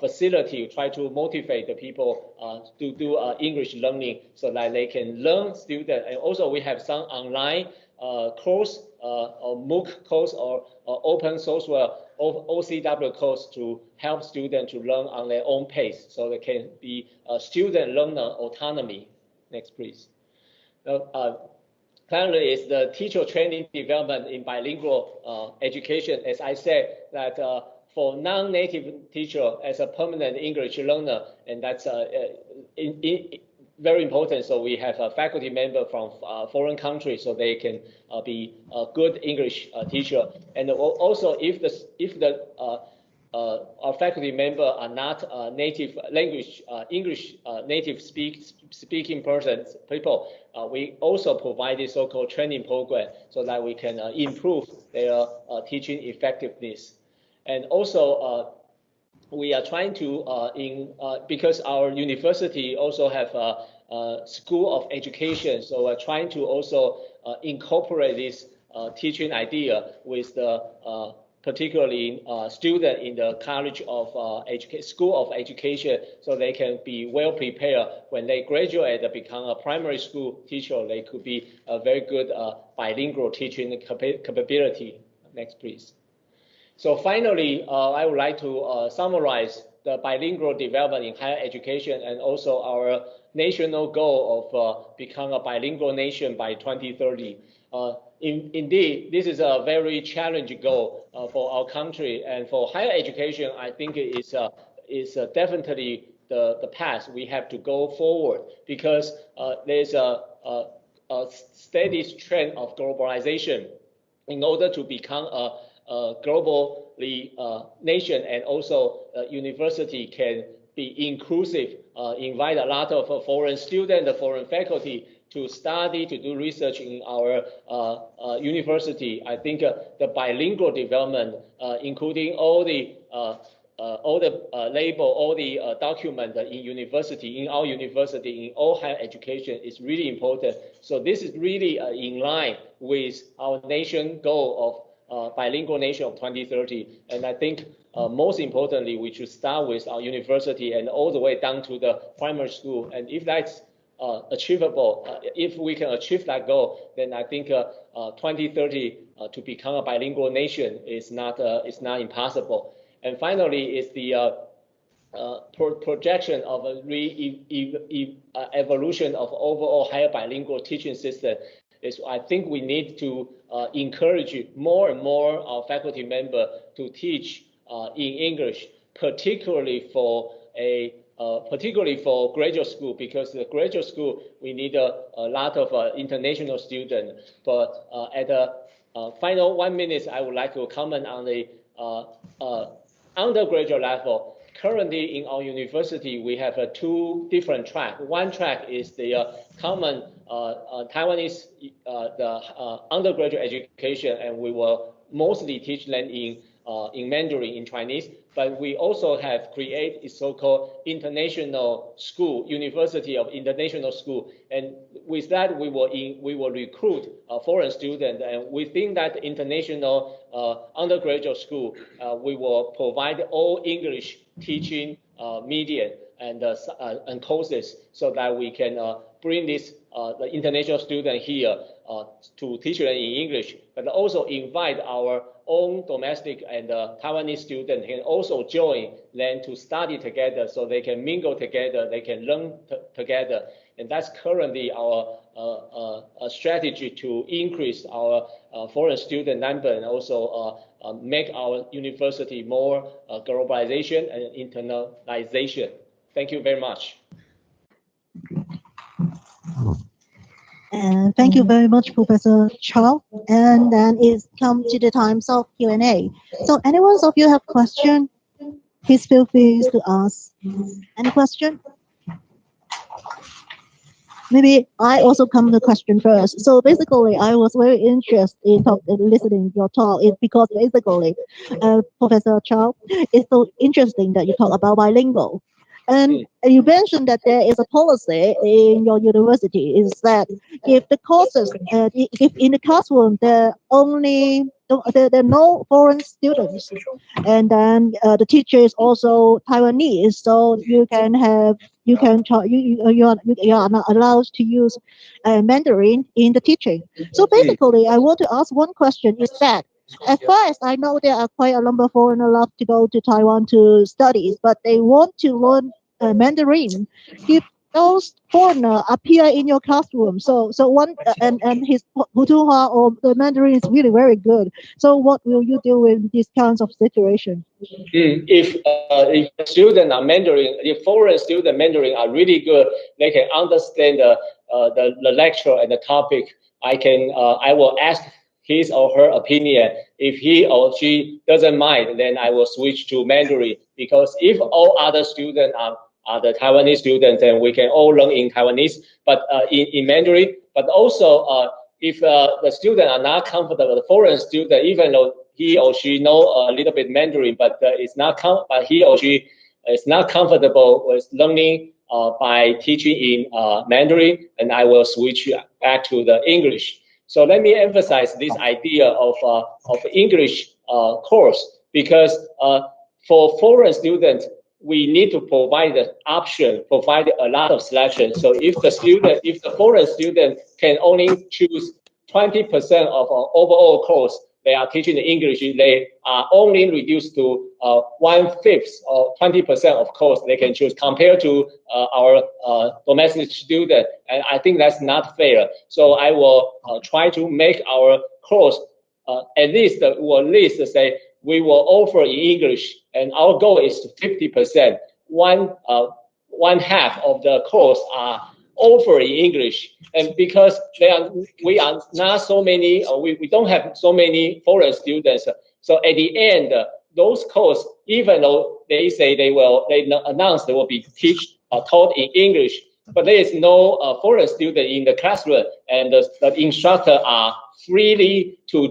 facility to try to motivate the people to do English learning so that they can learn student. And also we have some online course or MOOC course or open source OCW course to help students to learn on their own pace, so they can be student learner autonomy. Next, please. Finally, is the teacher training development in bilingual education. As I said, that for non-native teacher as a permanent English learner, and that's very important. So we have a faculty member from foreign countries, so they can be a good English teacher. And also, if our faculty member are not native language English native speaking people, we also provide this so-called training program so that we can improve their teaching effectiveness. And also we are trying to because our university also have a school of education, so we're trying to also incorporate this teaching idea with the particularly student in the college of school of education, so they can be well prepared when they graduate and become a primary school teacher. They could be a very good bilingual teaching capability. Next, please. So finally, I would like to summarize the bilingual development in higher education and also our national goal of becoming a bilingual nation by 2030. Indeed, this is a very challenging goal for our country, and for higher education, I think it is definitely the path we have to go forward, because there's a steady trend of globalization. In order to become a globally nation, and also university can be inclusive, invite a lot of foreign students, foreign faculty to study, to do research in our university. I think the bilingual development, including all the label, all the document in university, in our university, in all higher education is really important. So this is really in line with our nation goal of bilingual nation of 2030. And I think most importantly, we should start with our university and all the way down to the primary school. And if that's achievable, if we can achieve that goal, then I think 2030 to become a bilingual nation is not impossible. And finally, is the projection of a evolution of overall higher bilingual teaching system. Is I think we need to encourage more and more our faculty member to teach in English, particularly for graduate school, because the graduate school we need a lot of international students. But at the final 1 minute, I would like to comment on the undergraduate level. Currently in our university, we have two different tracks. One track is the common Taiwanese undergraduate education, and we will mostly teach them in Mandarin, in Chinese. But we also have created a so-called international school, University of International School, and with that we will recruit foreign students. And within that international undergraduate school, we will provide all English teaching medium, and courses so that we can bring this the international student here to teach them in English, but also invite our own domestic and Taiwanese students can also join them to study together so they can mingle together, they can learn together. And that's currently our strategy to increase our foreign student number and also make our university more globalization and internationalization. Thank you very much. And thank you very much, Professor Chao. And then it's come to the times of Q&A. So anyone of you have question, please feel free to ask. Any question? Maybe I also come to the question first. So basically, I was very interested in listening to your talk. It's because basically, Professor Chao, it's so interesting that you talk about bilingual. And you mentioned that there is a policy in your university is that if the courses, if in the classroom there are no foreign students, and then the teacher is also Taiwanese, so you are not allowed to use Mandarin in the teaching. So basically, I want to ask one question: is that at first, I know there are quite a number of foreigners love to go to Taiwan to study, but they want to learn Mandarin. If those foreigners appear in your classroom, so one and his Putonghua or the Mandarin is really very good. So what will you do in these kinds of situation? If student are Mandarin, if foreign student Mandarin are really good, they can understand the lecture and the topic. I will ask his or her opinion. If he or she doesn't mind, then I will switch to Mandarin, because if all other students are the Taiwanese students, then we can all learn in Taiwanese, but in Mandarin. But also, if the students are not comfortable, the foreign student, even though he or she know a little bit Mandarin, but but he or she is not comfortable with learning by teaching in Mandarin, and I will switch back to the English. So let me emphasize this idea of English course, because for foreign students, we need to provide the option, provide a lot of selection. So if the foreign student can only choose 20% of our overall course they are teaching in English, they are only reduced to 1/5 or 20% of course they can choose compared to our domestic student. And I think that's not fair. So I will try to make our course at least say we will offer in English, and our goal is 50%. One half of the course are offered in English, and because we are not so many, we don't have so many foreign students. So at the end, those courses, even though they say they announce they will be taught in English, but there is no foreign student in the classroom, and the instructor are freely to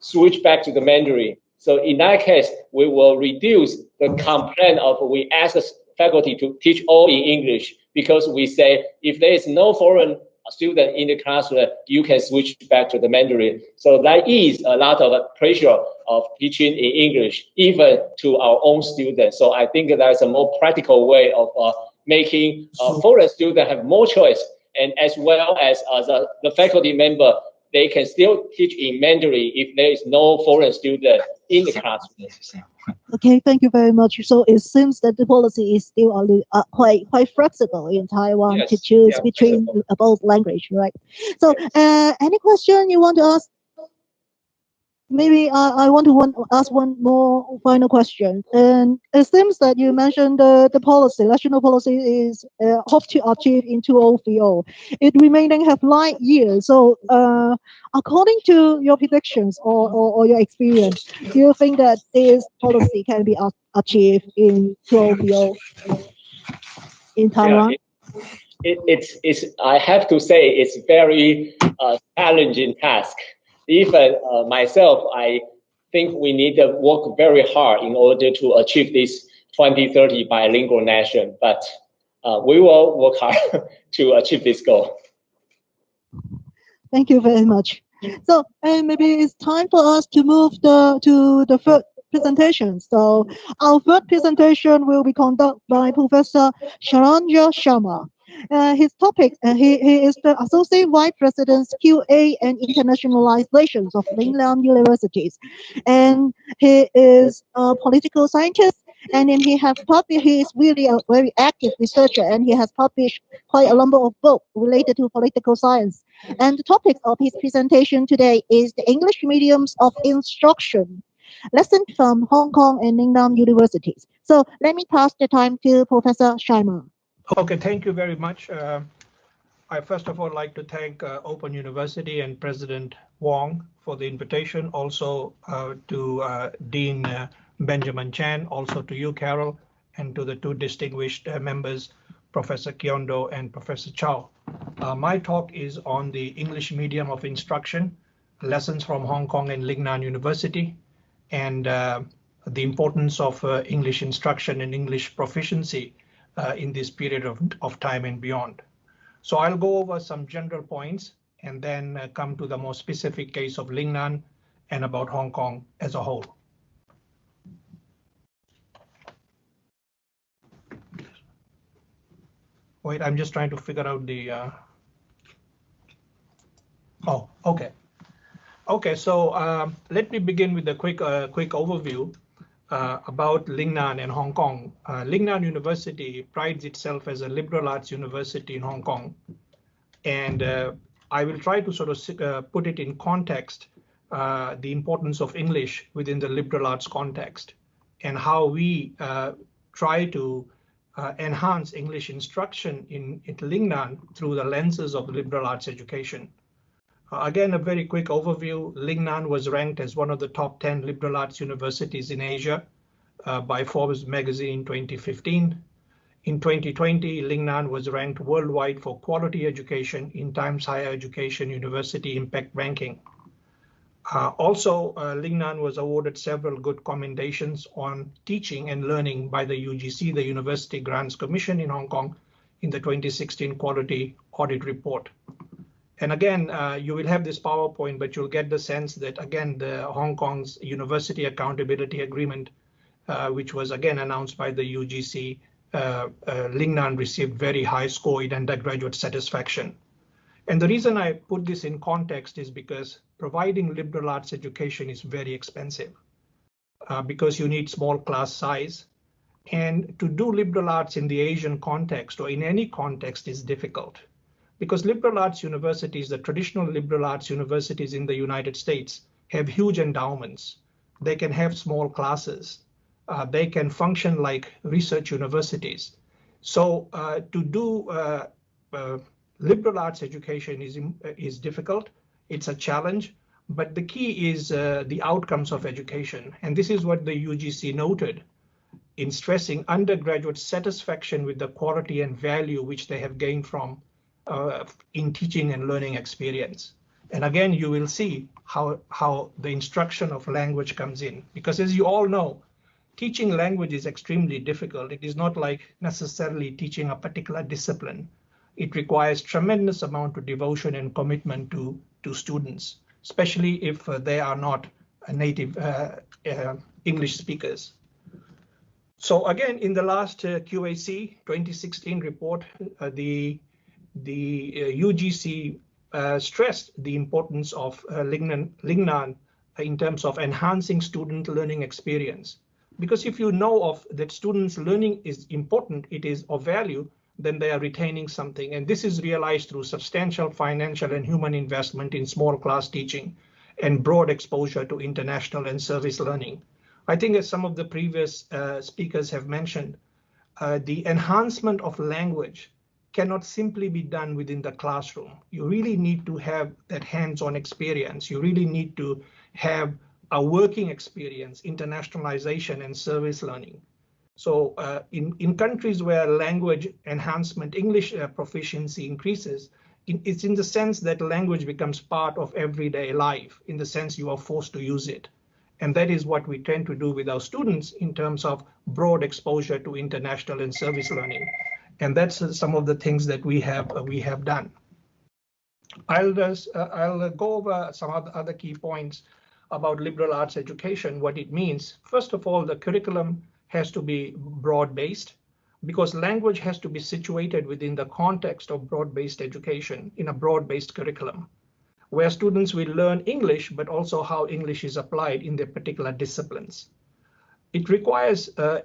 switch back to the Mandarin. So in that case, we will reduce the complaint of we ask the faculty to teach all in English, because we say if there is no foreign student in the classroom, you can switch back to the Mandarin. So that is a lot of pressure of teaching in English, even to our own students. So I think that's a more practical way of making foreign students have more choice, and as well as the faculty member, they can still teach in Mandarin if there is no foreign student in the classroom. Okay, thank you very much. So it seems that the policy is still quite flexible in Taiwan to choose between both language, right? So any question you want to ask? Maybe I want to ask one more final question. And it seems that you mentioned the policy, national policy is hope to achieve in 2030. It remaining have 9 years. So according to your predictions or your experience, do you think that this policy can be achieved in 2030 in Taiwan? It's I have to say it's very challenging task. Even myself, I think we need to work very hard in order to achieve this 2030 bilingual nation. But we will work hard to achieve this goal. Thank you very much. So maybe it's time for us to move to the presentation. So our third presentation will be conducted by Professor Shalendra Sharma. His topic, he is the Associate Vice President QA and Internationalization of Lingnan University. And he is a political scientist, and then he is really a very active researcher, and he has published quite a number of books related to political science. And the topic of his presentation today is the English mediums of instruction, lesson from Hong Kong and Lingnan universities. So let me pass the time to Professor Sharma. Okay, thank you very much. I first of all like to thank Open University and President Wong for the invitation, also to Dean Benjamin Chan, also to you, Carol, and to the two distinguished members, Professor Kondo and Professor Chiao. My talk is on the English medium of instruction, lessons from Hong Kong and Lingnan University, and the importance of English instruction and English proficiency in this period of time and beyond. So I'll go over some general points and then come to the more specific case of Lingnan and about Hong Kong as a whole. Wait, I'm just trying to figure out the, oh, okay. Okay, so let me begin with a quick overview about Lingnan and Hong Kong. Lingnan University prides itself as a liberal arts university in Hong Kong. And I will try to sort of put it in context, the importance of English within the liberal arts context and how we try to enhance English instruction in Lingnan through the lenses of liberal arts education. Again, a very quick overview. Lingnan was ranked as one of the top 10 liberal arts universities in Asia by Forbes magazine in 2015. In 2020, Lingnan was ranked worldwide for quality education in Times Higher Education University Impact Ranking. Also, Lingnan was awarded several good commendations on teaching and learning by the UGC, the University Grants Commission in Hong Kong, in the 2016 Quality Audit Report. And again, you will have this PowerPoint, but you'll get the sense that, again, the Hong Kong's University Accountability Agreement, which was again announced by the UGC, Lingnan received very high score in undergraduate satisfaction. And the reason I put this in context is because providing liberal arts education is very expensive because you need small class size. And to do liberal arts in the Asian context or in any context is difficult. Because liberal arts universities, the traditional liberal arts universities in the United States, have huge endowments. They can have small classes. They can function like research universities. So to do liberal arts education is difficult. It's a challenge. But the key is the outcomes of education. And this is what the UGC noted in stressing undergraduate satisfaction with the quality and value which they have gained from in teaching and learning experience. And again, you will see how the instruction of language comes in, because as you all know, teaching language is extremely difficult. It is not like necessarily teaching a particular discipline. It requires tremendous amount of devotion and commitment to students, especially if they are not native English speakers. So again, in the last QAC 2016 report, the UGC stressed the importance of Lingnan in terms of enhancing student learning experience. Because if you know of that students' learning is important, it is of value, then they are retaining something. And this is realized through substantial financial and human investment in small class teaching and broad exposure to international and service learning. I think as some of the previous speakers have mentioned, the enhancement of language cannot simply be done within the classroom. You really need to have that hands-on experience. You really need to have a working experience, internationalization and service learning. So in countries where language enhancement, English proficiency increases, it's in the sense that language becomes part of everyday life, in the sense you are forced to use it. And that is what we tend to do with our students in terms of broad exposure to international and service learning. And that's some of the things that we have done. I'll go over some other key points. about liberal arts education, what it means. First of all, the curriculum has to be broad-based because language has to be situated within the context of broad-based education in a broad-based curriculum, where students will learn English, but also how English is applied in their particular disciplines. It requires a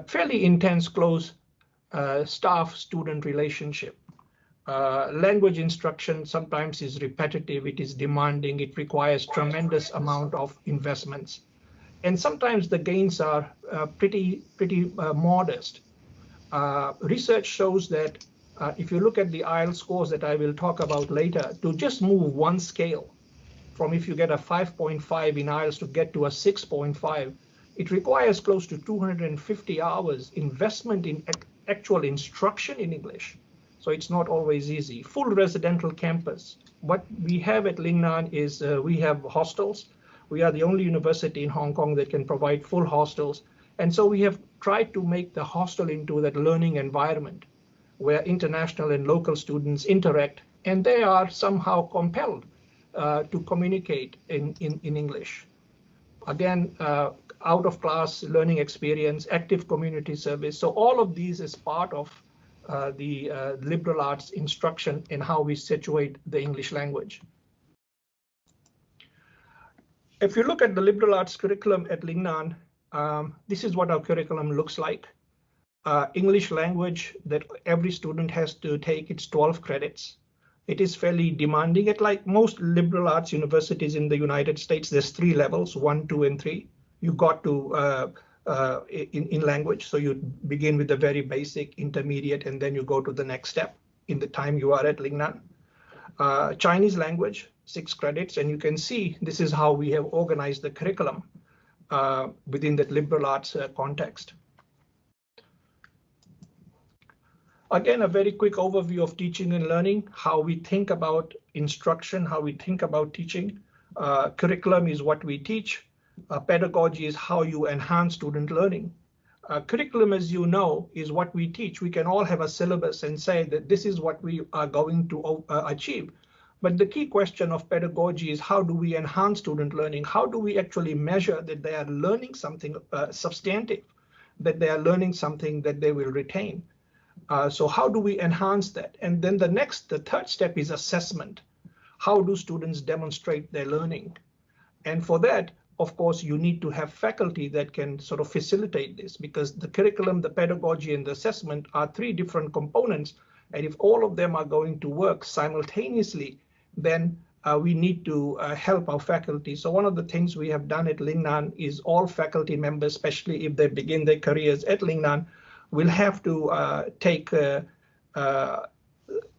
fairly intense, close staff-student relationship. Language instruction sometimes is repetitive, it is demanding, it requires tremendous amount of investments. And sometimes the gains are pretty modest. Research shows that if you look at the IELTS scores that I will talk about later, to just move one scale from if you get a 5.5 in IELTS to get to a 6.5, it requires close to 250 hours investment in actual instruction in English. So it's not always easy. Full residential campus. What we have at Lingnan is we have hostels. We are the only university in Hong Kong that can provide full hostels. And so we have tried to make the hostel into that learning environment where international and local students interact, and they are somehow compelled to communicate in English. Again, out of class learning experience, active community service. So all of these is part of the liberal arts instruction and how we situate the English language. If you look at the liberal arts curriculum at Lingnan, this is what our curriculum looks like. English language that every student has to take, it's 12 credits. It is fairly demanding. At like most liberal arts universities in the United States, there's 3 levels, 1, 2, and 3. You got to in language. So you begin with the very basic, intermediate, and then you go to the next step in the time you are at Lingnan. Chinese language, 6 credits, and you can see this is how we have organized the curriculum within that liberal arts context. Again, a very quick overview of teaching and learning, how we think about instruction, how we think about teaching. Curriculum is what we teach. Pedagogy is how you enhance student learning. Curriculum, as you know, is what we teach. We can all have a syllabus and say that this is what we are going to achieve. But the key question of pedagogy is how do we enhance student learning? How do we actually measure that they are learning something substantive, that they are learning something that they will retain? So how do we enhance that? And then the third step is assessment. How do students demonstrate their learning? And for that, of course, you need to have faculty that can sort of facilitate this, because the curriculum, the pedagogy, and the assessment are 3 different components. And if all of them are going to work simultaneously, then we need to help our faculty. So one of the things we have done at Lingnan is all faculty members, especially if they begin their careers at Lingnan, will have to take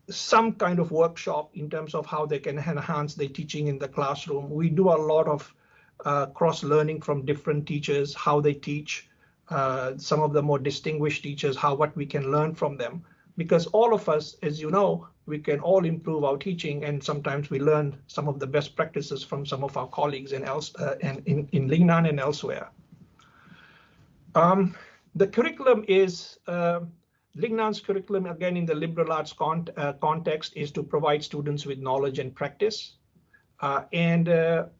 some kind of workshop in terms of how they can enhance their teaching in the classroom. We do a lot of cross-learning from different teachers, how they teach, some of the more distinguished teachers, what we can learn from them. Because all of us, as you know, we can all improve our teaching, and sometimes we learn some of the best practices from some of our colleagues in Lingnan and elsewhere. The curriculum is, Lingnan's curriculum, again, in the liberal arts context, is to provide students with knowledge and practice.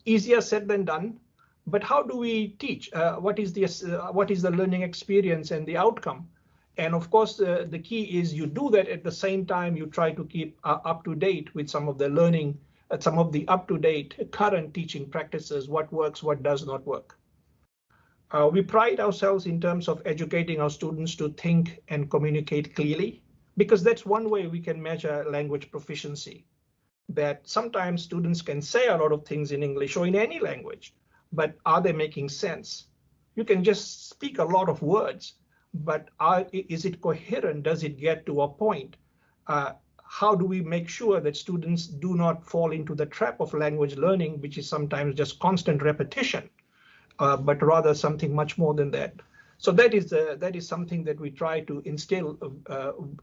Easier said than done, but how do we teach? What is the learning experience and the outcome? And of course, the key is you do that at the same time you try to keep up to date with some of the learning, some of the up-to-date current teaching practices, what works, what does not work. We pride ourselves in terms of educating our students to think and communicate clearly, because that's one way we can measure language proficiency. That sometimes students can say a lot of things in English or in any language, but are they making sense? You can just speak a lot of words, but is it coherent? Does it get to a point? How do we make sure that students do not fall into the trap of language learning, which is sometimes just constant repetition, but rather something much more than that? So that is something that we try to instill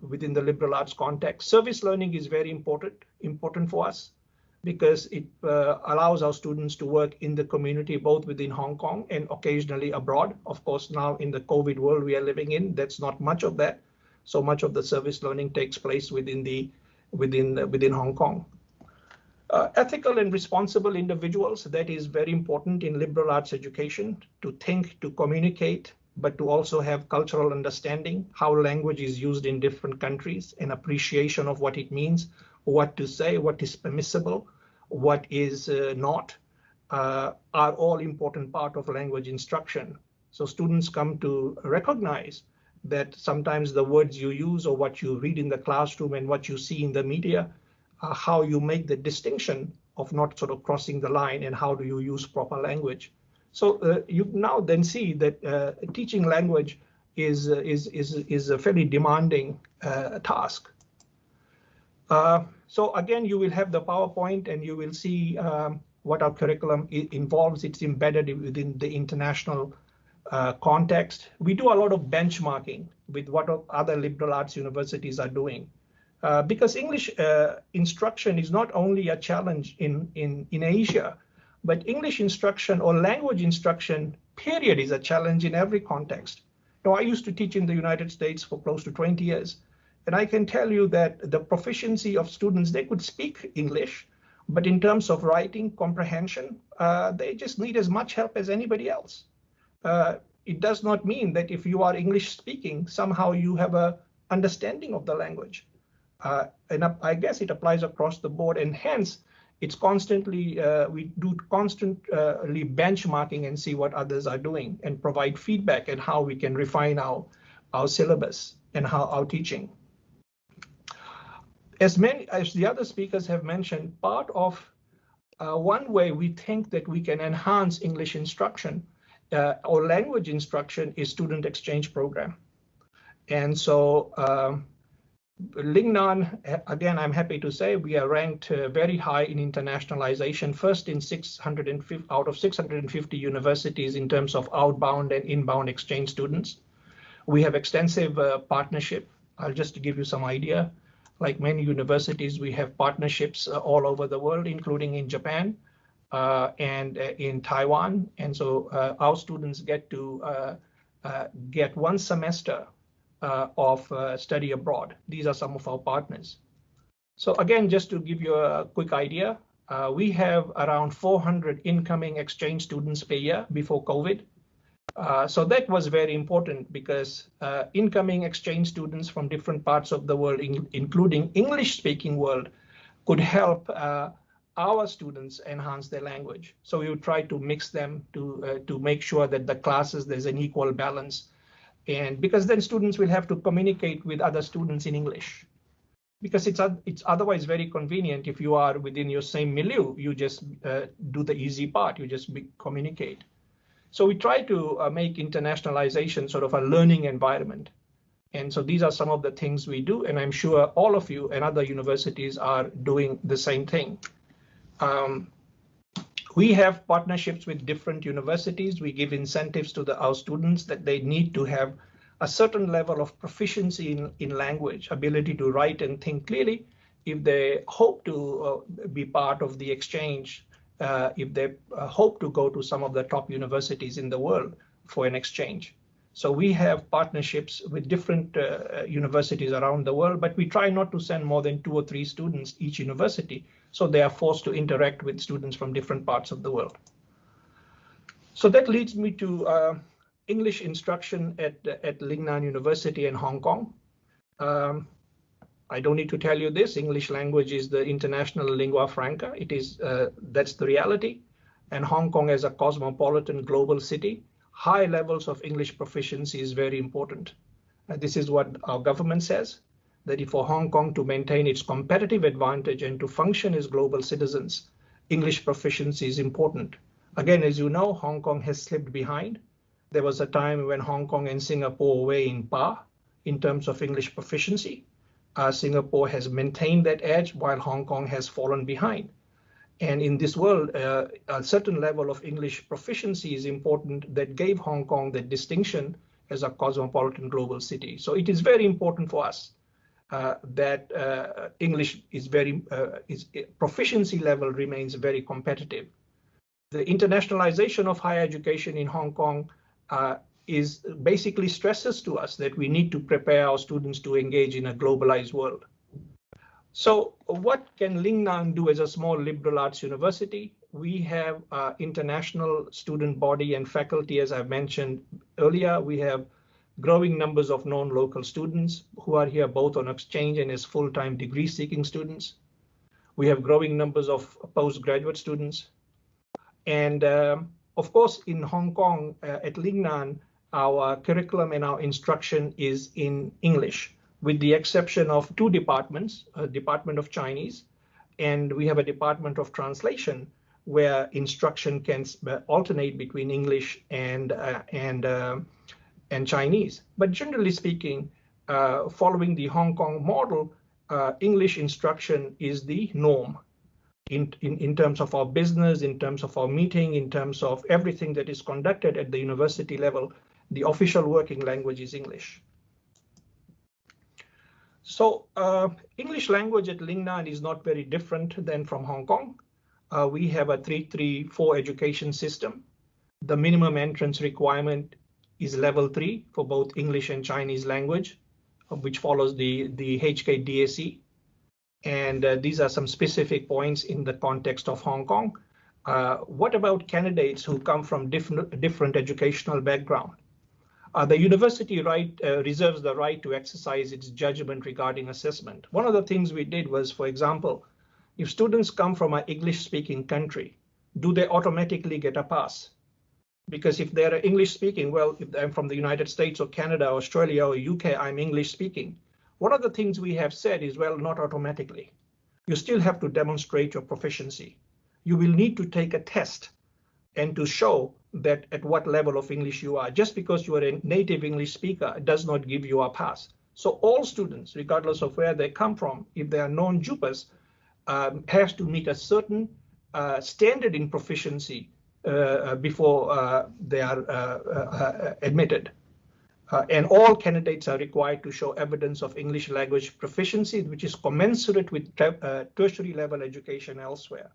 within the liberal arts context. Service learning is very important for us, because it allows our students to work in the community, both within Hong Kong and occasionally abroad. Of course, now in the COVID world we are living in, that's not much of that. So much of the service learning takes place within Hong Kong. Ethical and responsible individuals, that is very important in liberal arts education, to think, to communicate, but to also have cultural understanding, how language is used in different countries, an appreciation of what it means, what to say, what is permissible, what is not, are all important part of language instruction. So students come to recognize that sometimes the words you use or what you read in the classroom and what you see in the media, how you make the distinction of not sort of crossing the line and how do you use proper language. So you now then see that teaching language is a fairly demanding task. So again, you will have the PowerPoint and you will see what our curriculum involves. It's embedded within the international context. We do a lot of benchmarking with what other liberal arts universities are doing. Because English instruction is not only a challenge in Asia, but English instruction or language instruction, period, is a challenge in every context. Now, I used to teach in the United States for close to 20 years, and I can tell you that the proficiency of students, they could speak English, but in terms of writing comprehension, they just need as much help as anybody else. It does not mean that if you are English speaking, somehow you have an understanding of the language. And I guess it applies across the board, and hence it's constantly, we do constantly benchmarking and see what others are doing and provide feedback and how we can refine our syllabus and our teaching. As the other speakers have mentioned, part of one way we think that we can enhance English instruction or language instruction is student exchange program. And so Lingnan, again, I'm happy to say we are ranked very high in internationalization, first in 650 out of 650 universities in terms of outbound and inbound exchange students. We have extensive partnership. I'll just give you some idea. Like many universities, we have partnerships all over the world, including in Japan and in Taiwan. And so our students get to get 1 semester of study abroad. These are some of our partners. So again, just to give you a quick idea, we have around 400 incoming exchange students per year before COVID. So that was very important because incoming exchange students from different parts of the world, including English-speaking world, could help our students enhance their language. So we would try to mix them to make sure that the classes, there's an equal balance. And because then students will have to communicate with other students in English, because it's otherwise very convenient if you are within your same milieu, you just do the easy part, you just communicate. So we try to make internationalization sort of a learning environment. And so these are some of the things we do, and I'm sure all of you and other universities are doing the same thing. We have partnerships with different universities. We give incentives to our students that they need to have a certain level of proficiency in language, ability to write and think clearly, if they hope to be part of the exchange, if they hope to go to some of the top universities in the world for an exchange. So we have partnerships with different universities around the world, but we try not to send more than 2 or 3 students each university. So they are forced to interact with students from different parts of the world. So that leads me to English instruction at Lingnan University in Hong Kong. I don't need to tell you this, English language is the international lingua franca. It is, that's the reality. And Hong Kong as a cosmopolitan global city, high levels of English proficiency is very important. This is what our government says, that for Hong Kong to maintain its competitive advantage and to function as global citizens, English proficiency is important. Again, as you know, Hong Kong has slipped behind. There was a time when Hong Kong and Singapore were in par in terms of English proficiency. Singapore has maintained that edge while Hong Kong has fallen behind. And in this world, a certain level of English proficiency is important that gave Hong Kong the distinction as a cosmopolitan global city. So it is very important for us that English is proficiency level remains very competitive. The internationalization of higher education in Hong Kong is basically stresses to us that we need to prepare our students to engage in a globalized world. So what can Lingnan do as a small liberal arts university? We have international student body and faculty, as I've mentioned earlier. We have growing numbers of non-local students who are here both on exchange and as full-time degree-seeking students. We have growing numbers of postgraduate students. And of course, in Hong Kong, at Lingnan, our curriculum and our instruction is in English, with the exception of two departments, a Department of Chinese, and we have a Department of Translation, where instruction can alternate between English and Chinese. But generally speaking, following the Hong Kong model, English instruction is the norm in terms of our business, in terms of our meeting, in terms of everything that is conducted at the university level. The official working language is English. So English language at Lingnan is not very different than from Hong Kong. We have a 3-3-4 education system. The minimum entrance requirement is level 3 for both English and Chinese language, which follows the HK DAC. And these are some specific points in the context of Hong Kong. What about candidates who come from different educational background? The university reserves the right to exercise its judgment regarding assessment. One of the things we did was, for example, if students come from an English-speaking country, do they automatically get a pass? Because if they're English-speaking, well, if I'm from the United States or Canada, or Australia or UK, I'm English-speaking. One of the things we have said is, well, not automatically. You still have to demonstrate your proficiency. You will need to take a test and to show that at what level of English you are. Just because you are a native English speaker does not give you a pass. So all students, regardless of where they come from, if they are non-JUPAs, have to meet a certain standard in proficiency before they are admitted. And all candidates are required to show evidence of English language proficiency, which is commensurate with tertiary level education elsewhere.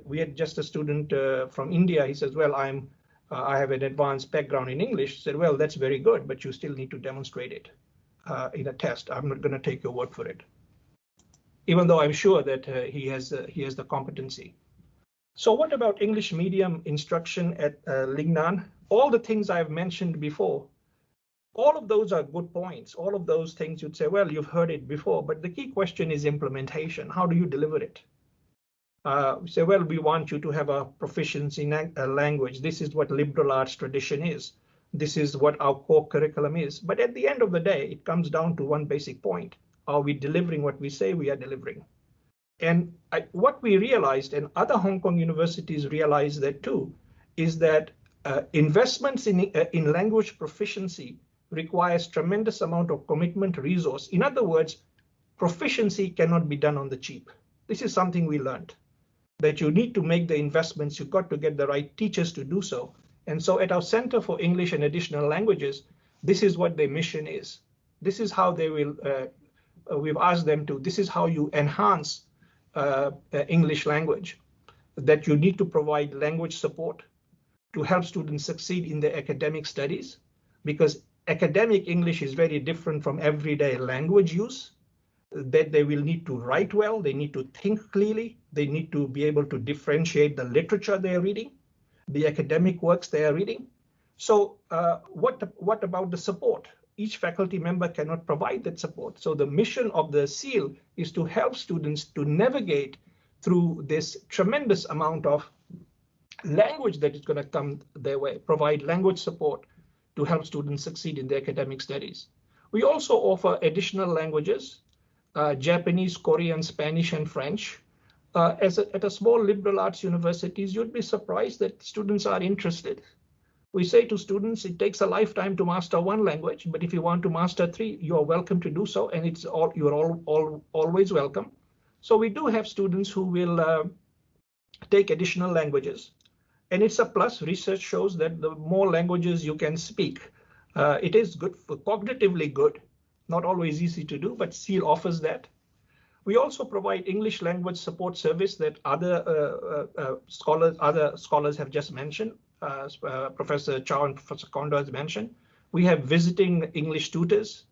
We had just a student from India. He says, well, I have an advanced background in English. He said, well, that's very good, but you still need to demonstrate it in a test. I'm not going to take your word for it, even though I'm sure that he has the competency. So what about English medium instruction at Lingnan? All the things I've mentioned before, all of those are good points. All of those things you'd say, well, you've heard it before, but the key question is implementation. How do you deliver it? We say, well, we want you to have a proficiency in a language. This is what liberal arts tradition is. This is what our core curriculum is. But at the end of the day, it comes down to one basic point. Are we delivering what we say we are delivering? And what we realized, and other Hong Kong universities realized that too, is that investments in language proficiency requires tremendous amount of commitment, resource. In other words, proficiency cannot be done on the cheap. This is something we learned, that you need to make the investments. You've got to get the right teachers to do so. And so at our Center for English and Additional Languages, this is what their mission is. This is how they will, we've asked them to, this is how you enhance English language, that you need to provide language support to help students succeed in their academic studies, because academic English is very different from everyday language use, that they will need to write well, they need to think clearly, they need to be able to differentiate the literature they are reading, the academic works they are reading. So what about the support? Each faculty member cannot provide that support. So the mission of the SEAL is to help students to navigate through this tremendous amount of language that is going to come their way, provide language support to help students succeed in their academic studies. We also offer additional languages, Japanese, Korean, Spanish, and French. At a small liberal arts universities, you'd be surprised that students are interested. We say to students, it takes a lifetime to master one language, but if you want to master 3, you are welcome to do so, and you're always welcome. So we do have students who will take additional languages, and it's a plus. Research shows that the more languages you can speak, it is good, cognitively good. Not always easy to do, but SEAL offers that. We also provide English language support service that other scholars have just mentioned. Professor Chiao and Professor Kondo has mentioned. We have visiting English tutors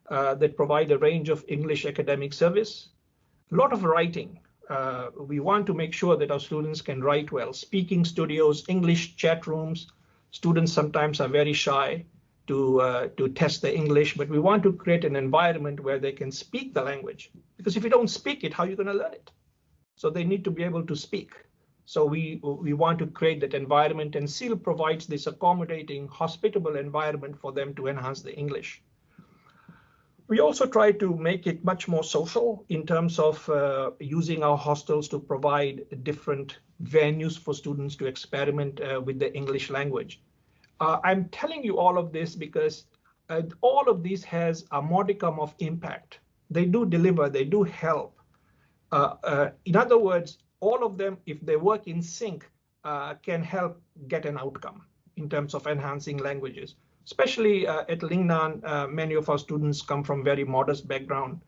that provide a range of English academic service. A lot of writing. We want to make sure that our students can write well. Speaking studios, English chat rooms. Students sometimes are very shy to test the English, but we want to create an environment where they can speak the language. Because if you don't speak it, how are you going to learn it? So they need to be able to speak. So we want to create that environment, and SEAL provides this accommodating, hospitable environment for them to enhance the English. We also try to make it much more social in terms of using our hostels to provide different venues for students to experiment with the English language. I'm telling you all of this because all of this has a modicum of impact. They do deliver, they do help. In other words, all of them, if they work in sync, can help get an outcome in terms of enhancing languages. Especially at Lingnan, many of our students come from very modest background.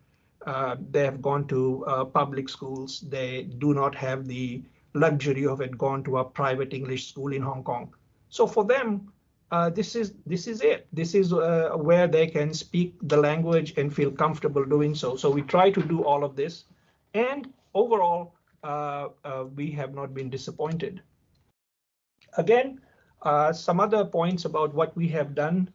They have gone to public schools. They do not have the luxury of it gone to a private English school in Hong Kong. So for them, this is it. This is where they can speak the language and feel comfortable doing so. So we try to do all of this, and overall, we have not been disappointed. Again, some other points about what we have done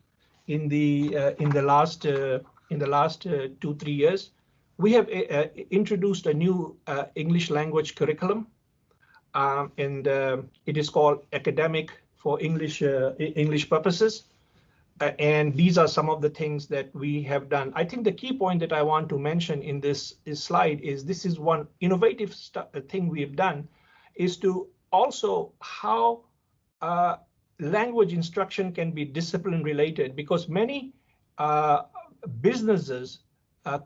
in the last 2-3 years. We have introduced a new English language curriculum, and it is called Academic for English purposes. And these are some of the things that we have done. I think the key point that I want to mention in this slide is this is one innovative thing we have done, is to also how language instruction can be discipline related, because many businesses,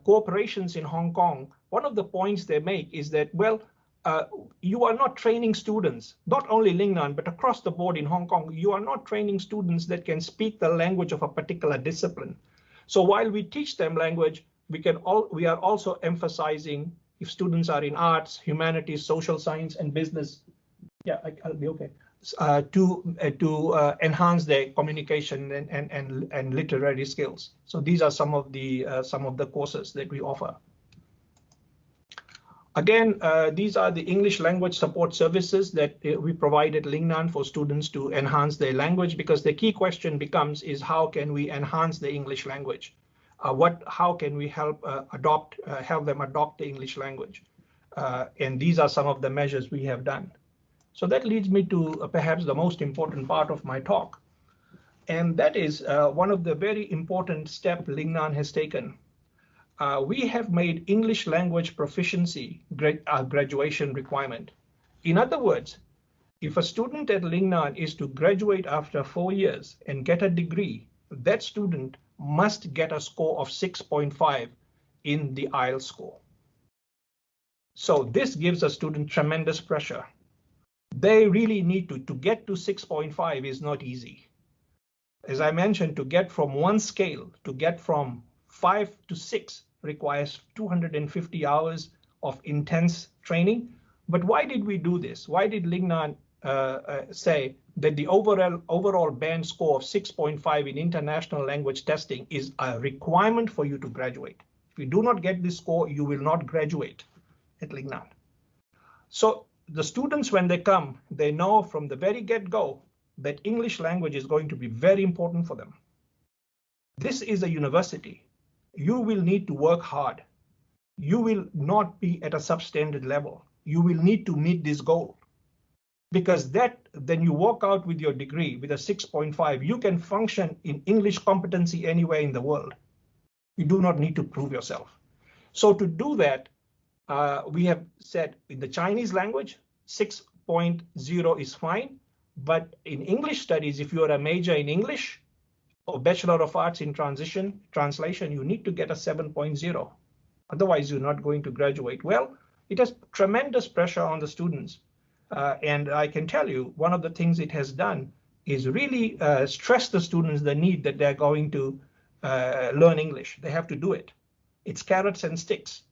corporations in Hong Kong, one of the points they make is that, well, you are not training students, not only Lingnan, but across the board in Hong Kong, you are not training students that can speak the language of a particular discipline. So while we teach them language, we are also emphasizing, if students are in arts, humanities, social science, and business, yeah, I'll be okay, to enhance their communication and literary skills. So these are some of the courses that we offer. Again, these are the English language support services that we provide at Lingnan for students to enhance their language, because the key question becomes is how can we enhance the English language? How can we help them adopt the English language? And these are some of the measures we have done. So that leads me to perhaps the most important part of my talk. And that is one of the very important steps Lingnan has taken. We have made English language proficiency a graduation requirement. In other words, if a student at Lingnan is to graduate after 4 years and get a degree, that student must get a score of 6.5 in the IELTS score. So this gives a student tremendous pressure. They really need to get to 6.5 is not easy. As I mentioned, to get from one scale, to get from 5 to 6 requires 250 hours of intense training. But why did we do this? Why did Lingnan say that the overall band score of 6.5 in international language testing is a requirement for you to graduate? If you do not get this score, you will not graduate at Lingnan. So the students, when they come, they know from the very get-go that English language is going to be very important for them. This is a university. You will need to work hard. You will not be at a substandard level. You will need to meet this goal, because then you walk out with your degree with a 6.5. You can function in English competency anywhere in the world. You do not need to prove yourself. So to do that, we have said in the Chinese language, 6.0 is fine. But in English studies, if you are a major in English or Bachelor of Arts in translation, you need to get a 7.0. Otherwise, you're not going to graduate. Well, it has tremendous pressure on the students. And I can tell you, one of the things it has done is really stress the students the need that they're going to learn English. They have to do it. It's carrots and sticks.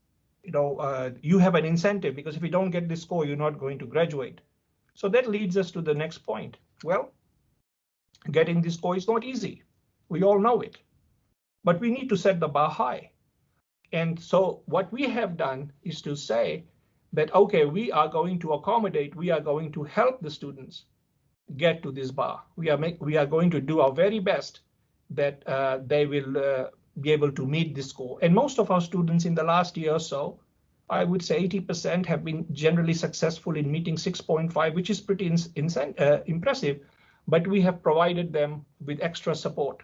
You have an incentive, because if you don't get this score, you're not going to graduate. So that leads us to the next point. Well, getting this score is not easy. We all know it. But we need to set the bar high. And so what we have done is to say that, okay, we are going to accommodate, we are going to help the students get to this bar. We are going to do our very best that they will be able to meet this score. And most of our students in the last year or so, I would say 80% have been generally successful in meeting 6.5, which is pretty impressive. But we have provided them with extra support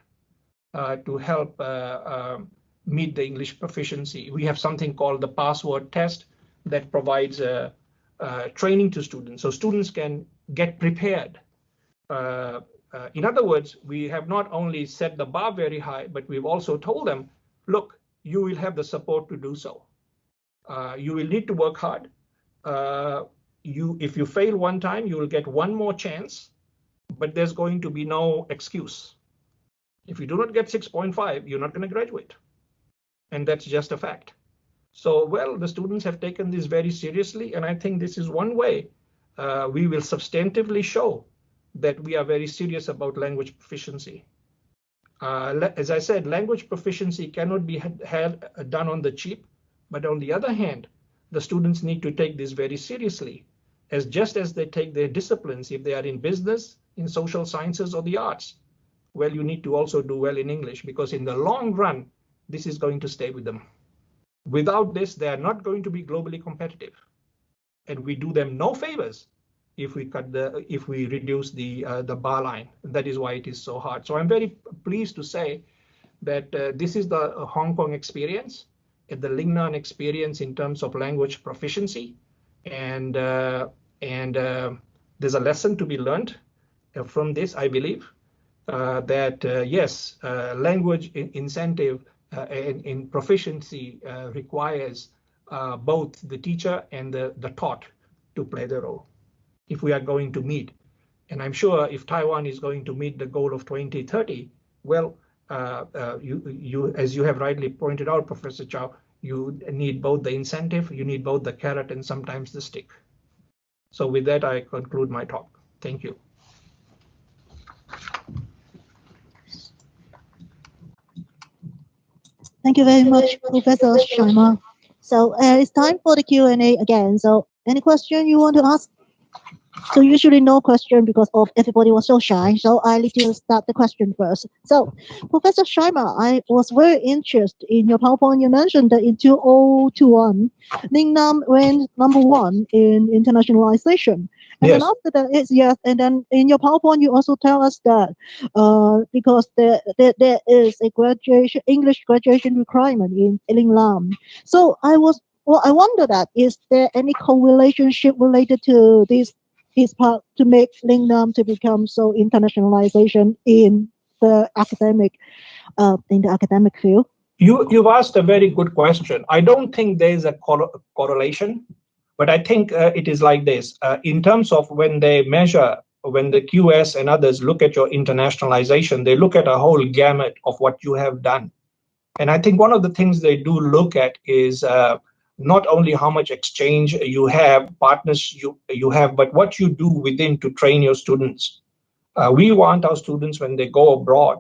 to help meet the English proficiency. We have something called the password test that provides training to students, so students can get prepared. In other words, we have not only set the bar very high, but we've also told them, look, you will have the support to do so. You will need to work hard. If you fail one time, you will get one more chance, but there's going to be no excuse. If you do not get 6.5, you're not going to graduate. And that's just a fact. So, well, the students have taken this very seriously, and I think this is one way we will substantively show that we are very serious about language proficiency. As I said, language proficiency cannot be done on the cheap, but on the other hand, the students need to take this very seriously, just as they take their disciplines. If they are in business, in social sciences, or the arts, well, you need to also do well in English, because in the long run, this is going to stay with them. Without this, they are not going to be globally competitive, and we do them no favors if we reduce the bar line. That is why it is so hard. So I'm very pleased to say that this is the Hong Kong experience, the Lingnan experience in terms of language proficiency, and there's a lesson to be learned from this. I believe that yes, language incentive in proficiency requires both the teacher and the taught to play the role if we are going to meet. And I'm sure if Taiwan is going to meet the goal of 2030, well, you, as you have rightly pointed out, Professor Chiao, you need both the incentive, you need both the carrot and sometimes the stick. So with that, I conclude my talk. Thank you. Thank you very much, Professor Sharma. So it's time for the Q&A again. So any question you want to ask? So usually no question because of everybody was so shy. So I need to start the question first. So Professor Sharma, I was very interested in your PowerPoint. You mentioned that in 2021, Lingnan went #1 in internationalization. And Yes. then after that, yes. And then in your PowerPoint, you also tell us that because there is a English graduation requirement in Lingnan. So I wonder that is there any correlationship related to this part to make Lingnan to become so internationalization in the academic field? You've asked a very good question. I don't think there is a correlation, but I think it is like this. In terms of when they measure, when the QS and others look at your internationalization, they look at a whole gamut of what you have done. And I think one of the things they do look at is not only how much exchange you have, partners you have, but what you do within to train your students. We want our students, when they go abroad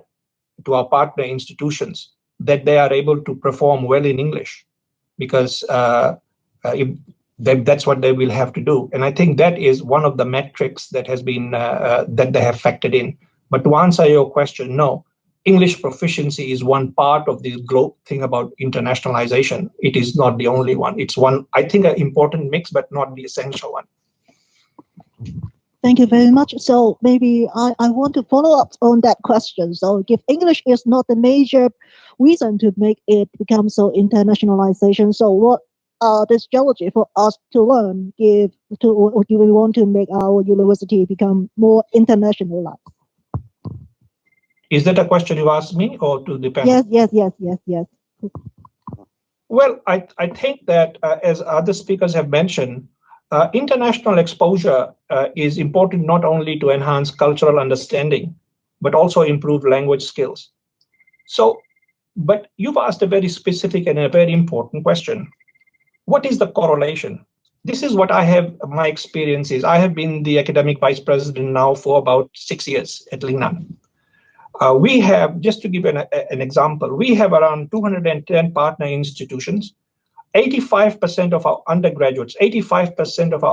to our partner institutions, that they are able to perform well in English, because that's what they will have to do. And I think that is one of the metrics that has been that they have factored in. But to answer your question, no. English proficiency is one part of the thing about internationalization. It is not the only one. It's one, I think, an important mix, but not the essential one. Thank you very much. So maybe I want to follow up on that question. So if English is not the major reason to make it become so internationalization, so what are the strategy for us to learn if we want to make our university become more internationalized? Is that a question you asked me or to the panel? Yes. Well, I think that as other speakers have mentioned, international exposure is important not only to enhance cultural understanding, but also improve language skills. So, but you've asked a very specific and a very important question. What is the correlation? This is what I have, my experience is. I have been the academic vice president now for about 6 years at Lingnan. We have, just to give an example, we have around 210 partner institutions. 85% of our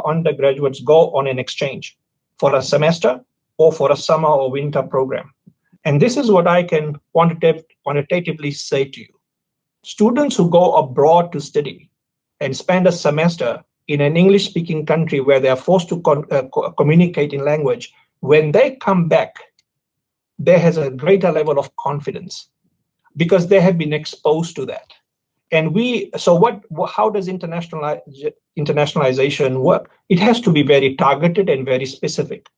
undergraduates go on an exchange for a semester or for a summer or winter program. And this is what I can quantitatively say to you. Students who go abroad to study and spend a semester in an English-speaking country where they are forced to communicate in language, when they come back, there has a greater level of confidence because they have been exposed to that. And how does internationalization work? It has to be very targeted and very specific.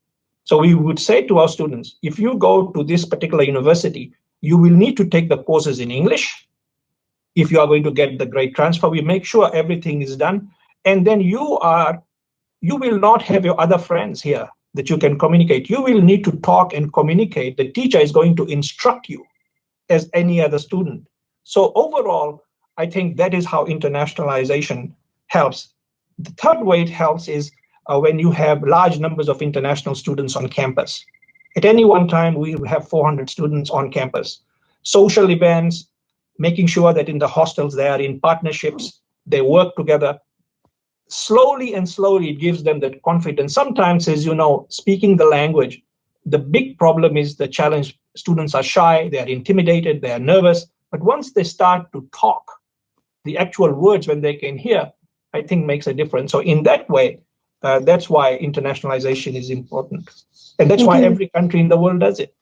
So we would say to our students, if you go to this particular university, you will need to take the courses in English. If you are going to get the grade transfer, we make sure everything is done. And then you will not have your other friends here that you can communicate. You will need to talk and communicate. The teacher is going to instruct you as any other student. So overall, I think that is how internationalization helps. The third way it helps is when you have large numbers of international students on campus. At any one time, we have 400 students on campus. Social events, making sure that in the hostels they are in partnerships, they work together. Slowly and slowly, it gives them that confidence. Sometimes, as you know, speaking the language, the big problem is the challenge. Students are shy, they are intimidated, they are nervous. But once they start to talk, the actual words when they can hear, I think makes a difference. So in that way, that's why internationalization is important. And that's why every country in the world does it.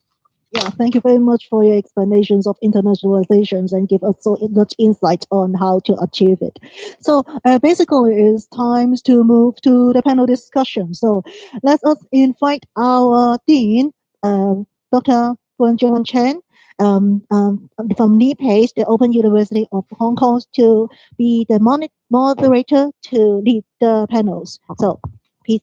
Yeah, thank you very much for your explanations of internationalizations and give us so much insight on how to achieve it. So basically, it's time to move to the panel discussion. So let us invite our dean, Dr. Chuan-Chin Chiao, from LiPACE, the Open University of Hong Kong, to be the moderator to lead the panels. So please.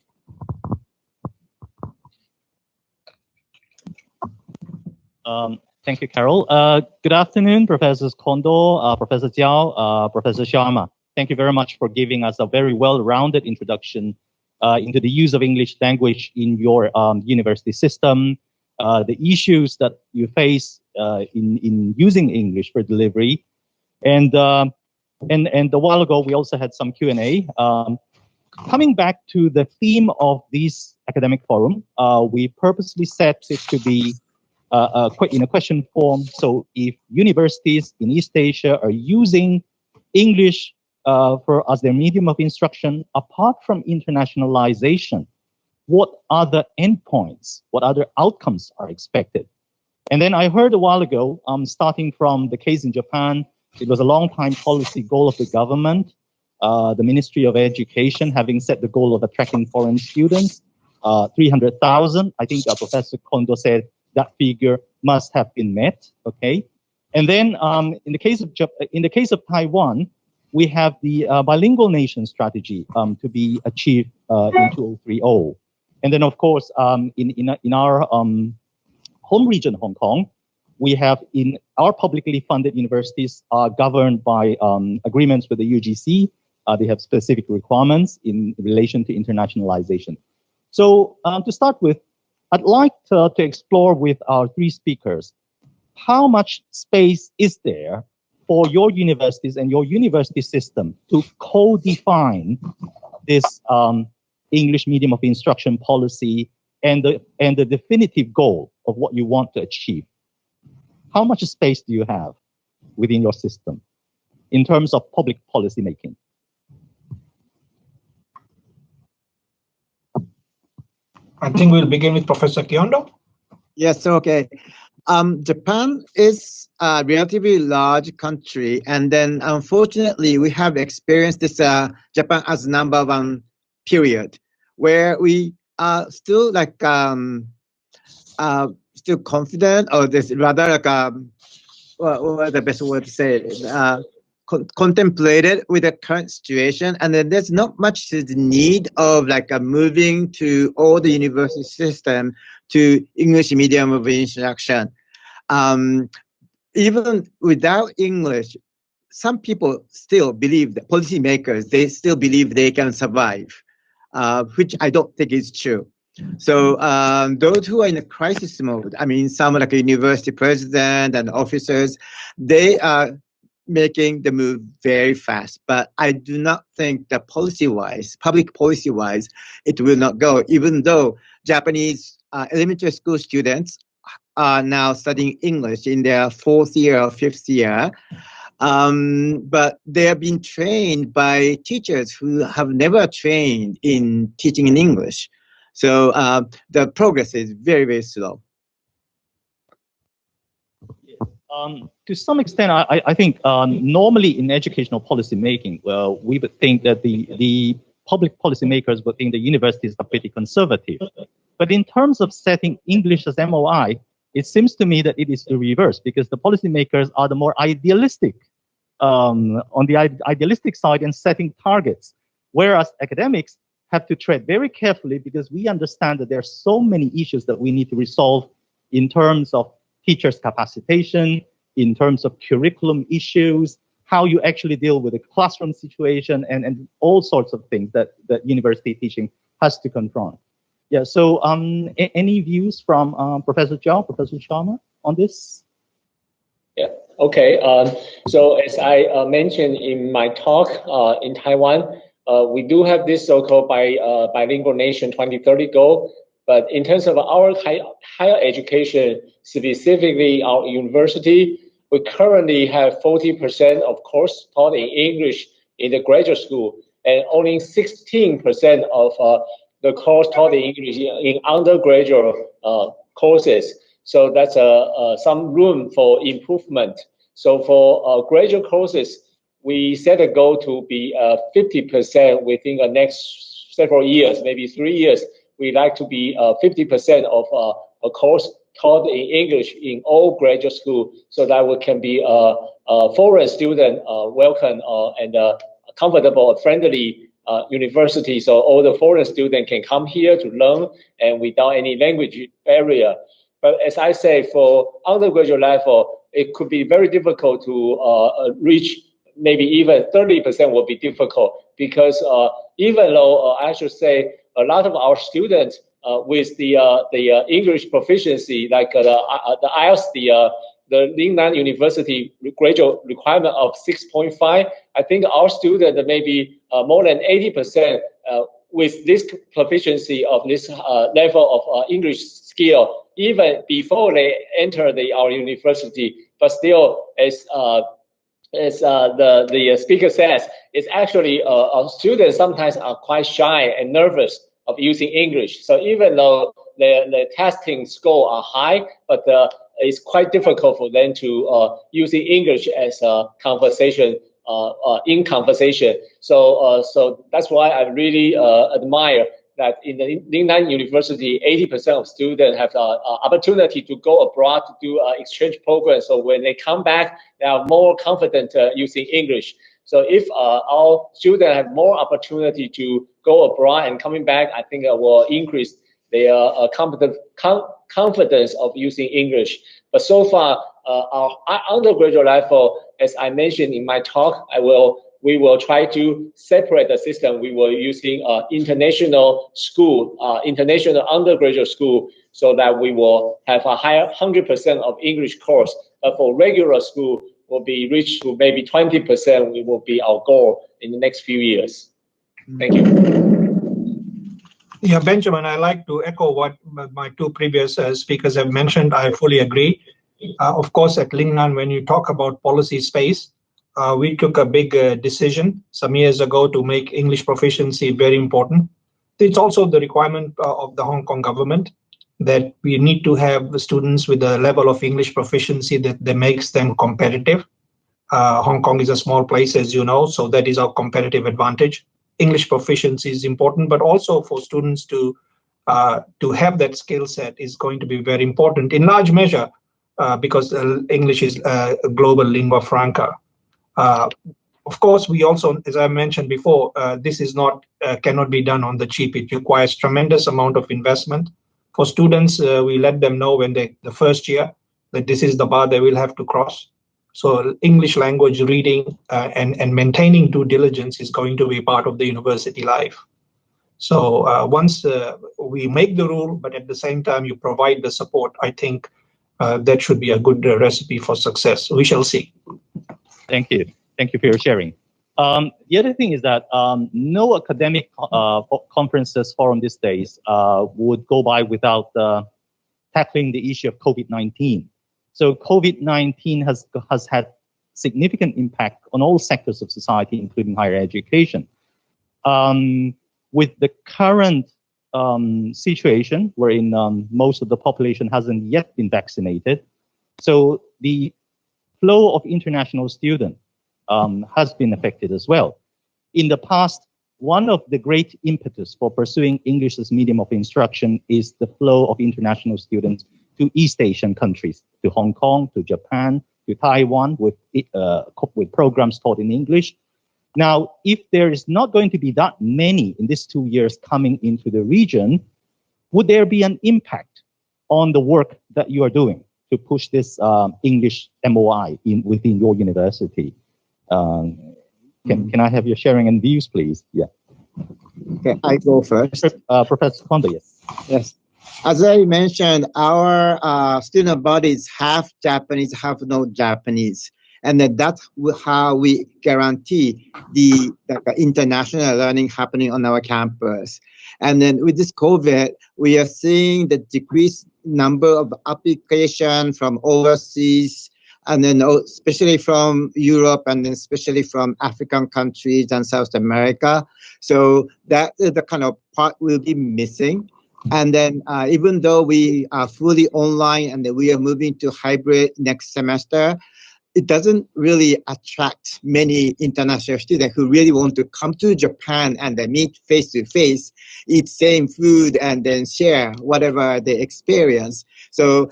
Thank you, Carol. Good afternoon, Professors Kondo, Professor Chiao, Professor Sharma. Thank you very much for giving us a very well-rounded introduction into the use of English language in your university system, the issues that you face in using English for delivery. And a while ago, we also had some Q&A. Coming back to the theme of this academic forum, we purposely set it to be in a question form. So if universities in East Asia are using English as their medium of instruction, apart from internationalization, what other endpoints, what other outcomes are expected? And then I heard a while ago, starting from the case in Japan, it was a long-time policy goal of the government, the Ministry of Education having set the goal of attracting foreign students, 300,000. I think Professor Kondo said that figure must have been met. Okay, and then in the case of Taiwan, we have the bilingual nation strategy to be achieved in 2030. And then, of course, in our home region, Hong Kong, we have in our publicly funded universities are governed by agreements with the UGC. They have specific requirements in relation to internationalization. So to start with, I'd like to explore with our three speakers, how much space is there for your universities and your university system to co-define this English medium of instruction policy and the definitive goal of what you want to achieve? How much space do you have within your system in terms of public policy making? I think we'll begin with Professor Kondo. Yes, okay. Japan is a relatively large country, and then unfortunately we have experienced this Japan as #1 period, where we are still like still confident, or this rather like what the best word to say it? Contemplated with the current situation, and then there's not much the need of like moving to all the university system to English medium of instruction. Even without English, some people still believe that policymakers, they still believe they can survive, which I don't think is true. So those who are in a crisis mode, I mean, some like a university president and officers, they are making the move very fast. But I do not think that policy-wise, public policy-wise, it will not go, even though Japanese elementary school students are now studying English in their 4th year or 5th year. But they have been trained by teachers who have never trained in teaching in English. So the progress is very, very slow. To some extent, I think normally in educational policy making, well, we would think that the public policymakers would think the universities are pretty conservative. But in terms of setting English as MOI, it seems to me that it is the reverse, because the policymakers are the more idealistic, on the idealistic side in setting targets, whereas academics have to tread very carefully, because we understand that there are so many issues that we need to resolve in terms of teachers' capacitation, in terms of curriculum issues, how you actually deal with the classroom situation, and all sorts of things that university teaching has to confront. Yeah, so any views from Professor Chiao, Professor Sharma on this? Yeah, okay. So as I mentioned in my talk in Taiwan, we do have this so-called bilingual nation 2030 goal, but in terms of our higher education, specifically our university, we currently have 40% of course taught in English in the graduate school, and only 16% of the course taught in English in undergraduate courses. So that's some room for improvement. So for graduate courses, we set a goal to be 50% within the next several years, maybe 3 years. We'd like to be 50% of a course taught in English in all graduate school, so that we can be a foreign student welcome and comfortable, friendly university, so all the foreign students can come here to learn and without any language barrier. But as I say, for undergraduate level, it could be very difficult to reach. Maybe even 30% will be difficult, because even though I should say a lot of our students with the English proficiency, like the IELTS, the Lingnan University graduate requirement of 6.5, I think our students maybe more than 80% with this proficiency of this level of English skill, even before they enter our university. But still, as the speaker says, it's actually our students sometimes are quite shy and nervous of using English. So even though the testing score are high, but it's quite difficult for them to using English as a conversation in conversation. So that's why I really admire that in the Lingnan University, 80% of students have opportunity to go abroad to do exchange programs. So when they come back, they are more confident using English. So if our students have more opportunity to go abroad and coming back, I think it will increase their confidence of using English. But so far, our undergraduate level, as I mentioned in my talk, we will try to separate the system. We were using international school, international undergraduate school, so that we will have a higher 100% of English course. But for regular school, will be reached to maybe 20%. It will be our goal in the next few years. Thank you. Yeah, Benjamin, I like to echo what my two previous speakers have mentioned. I fully agree. Of course, at Lingnan, when you talk about policy space, we took a big decision some years ago to make English proficiency very important. It's also the requirement of the Hong Kong government that we need to have students with a level of English proficiency that makes them competitive. Hong Kong is a small place, as you know, so that is our competitive advantage. English proficiency is important, but also for students to have that skill set is going to be very important in large measure because English is a global lingua franca. Of course, we also, as I mentioned before, this is not cannot be done on the cheap. It requires tremendous amount of investment. For students, we let them know when the first year that this is the bar they will have to cross. So English language reading and maintaining due diligence is going to be part of the university life. So once we make the rule, but at the same time you provide the support, I think that should be a good recipe for success. We shall see. Thank you. Thank you for your sharing. The other thing is that no academic conferences forum these days would go by without tackling the issue of COVID-19. So COVID-19 has had significant impact on all sectors of society, including higher education. With the current situation wherein most of the population hasn't yet been vaccinated, so the flow of international students has been affected as well. In the past, one of the great impetus for pursuing English as medium of instruction is the flow of international students to East Asian countries, to Hong Kong, to Japan, to Taiwan, with programs taught in English. Now, if there is not going to be that many in these 2 years coming into the region, would there be an impact on the work that you are doing to push this English MOI within your university? Can I have your sharing and views, please? Yeah. Okay, I go first. Professor Kondo, yes. Yes. As I mentioned, our student body is half Japanese, half not Japanese. And then that's how we guarantee the international learning happening on our campus. And then with this COVID, we are seeing the decreased number of applications from overseas, and then especially from Europe, and then especially from African countries and South America. So that is the kind of part we'll be missing. And then even though we are fully online and then we are moving to hybrid next semester, it doesn't really attract many international students who really want to come to Japan and then meet face to face, eat same food, and then share whatever they experience. So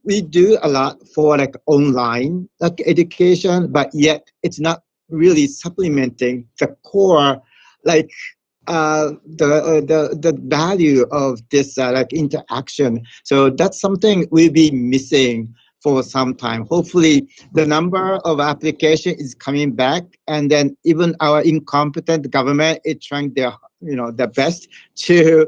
we do a lot for like online education, but yet it's not really supplementing the core like the value of this like interaction. So that's something we'll be missing for some time. Hopefully the number of applications is coming back, and then even our incompetent government is trying their the best to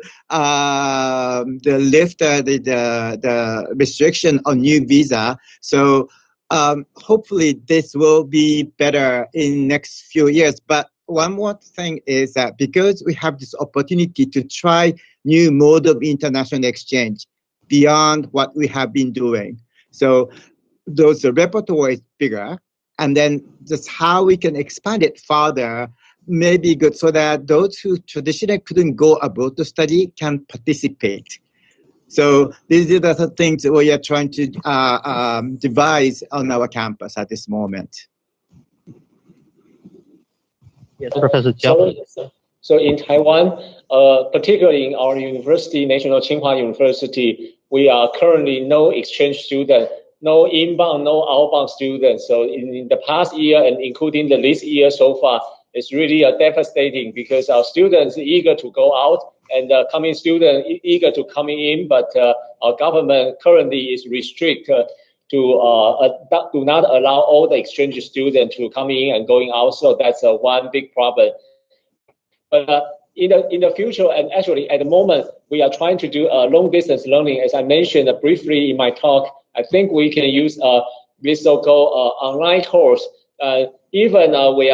lift the restriction on new visa. So hopefully this will be better in next few years. But one more thing is that because we have this opportunity to try new mode of international exchange beyond what we have been doing. So the repertoire is bigger, and then just how we can expand it further may be good, so that those who traditionally couldn't go abroad to study can participate. So these are the things we are trying to devise on our campus at this moment. Yes, Professor Chiao. So in Taiwan, particularly in our university, National Tsinghua University, we are currently no exchange student, no inbound, no outbound students. So in the past year and including the this year so far, it's really devastating, because our students are eager to go out and coming students eager to coming in, but our government currently is restricted to do not allow all the exchange students to come in and going out. So that's one big problem. But in the future, and actually at the moment, we are trying to do long distance learning. As I mentioned briefly in my talk, I think we can use this so-called online course. Even we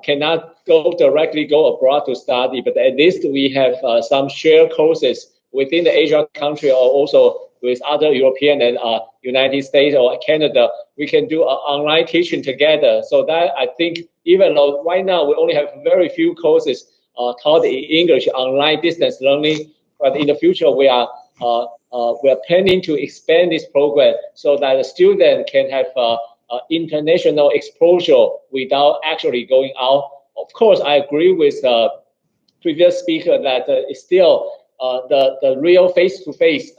cannot directly go abroad to study, but at least we have some shared courses within the Asia country, or also with other European and United States or Canada. We can do online teaching together. So that I think, even though right now we only have very few courses taught in English online distance learning, but in the future we are planning to expand this program so that the student can have international exposure without actually going out. Of course, I agree with the previous speaker that it's still the real face-to-face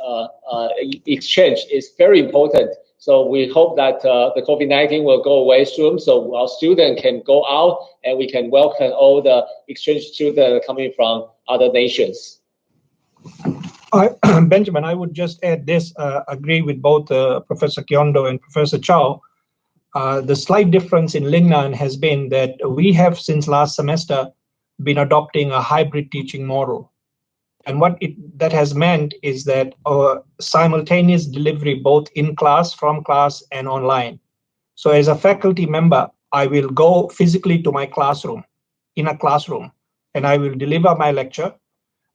exchange is very important. So we hope that the COVID-19 will go away soon, so our students can go out and we can welcome all the exchange students coming from other nations. Benjamin, I would just add this, agree with both Professor Kondo and Professor Chiao. The slight difference in Lingnan has been that we have, since last semester, been adopting a hybrid teaching model. And what that has meant is that simultaneous delivery both in class, from class, and online. So as a faculty member, I will go physically to my classroom, in a classroom, and I will deliver my lecture.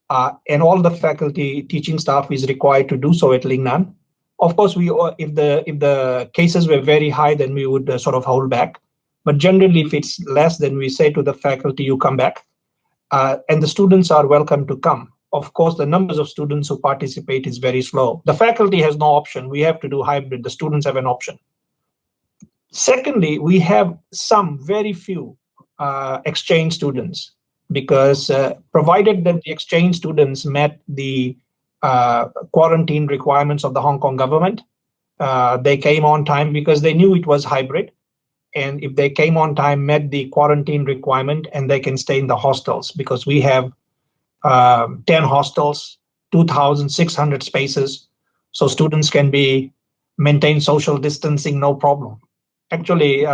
And all the faculty teaching staff is required to do so at Lingnan. Of course, if the cases were very high, then we would sort of hold back. But generally, if it's less, then we say to the faculty, you come back. And the students are welcome to come. Of course, the numbers of students who participate is very slow. The faculty has no option. We have to do hybrid. The students have an option. Secondly, we have some very few exchange students, because provided that the exchange students met the quarantine requirements of the Hong Kong government, they came on time because they knew it was hybrid. And if they came on time, met the quarantine requirement, and they can stay in the hostels, because we have 10 hostels, 2,600 spaces, so students can maintain social distancing, no problem. Actually,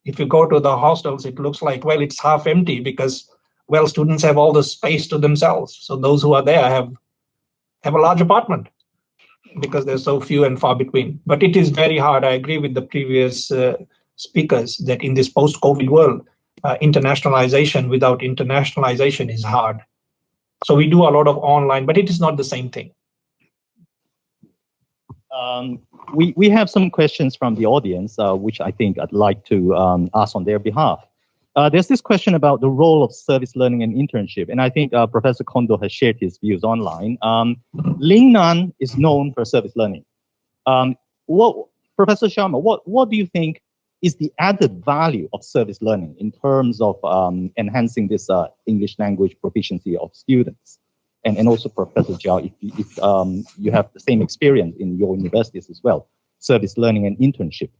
if you go to the hostels, it looks like, well, it's half empty because, well, students have all the space to themselves. So those who are there have a large apartment because they're so few and far between. But it is very hard. I agree with the previous speakers that in this post-COVID world, internationalization without internationalization is hard. So we do a lot of online, but it is not the same thing. We have some questions from the audience, which I think I'd like to ask on their behalf. There's this question about the role of service learning and internship, and I think Professor Kondo has shared his views online. Lingnan is known for service learning. Professor Sharma, what do you think is the added value of service learning in terms of enhancing this English language proficiency of students? And also Professor Chiao, if you have the same experience in your universities as well, service learning and internship.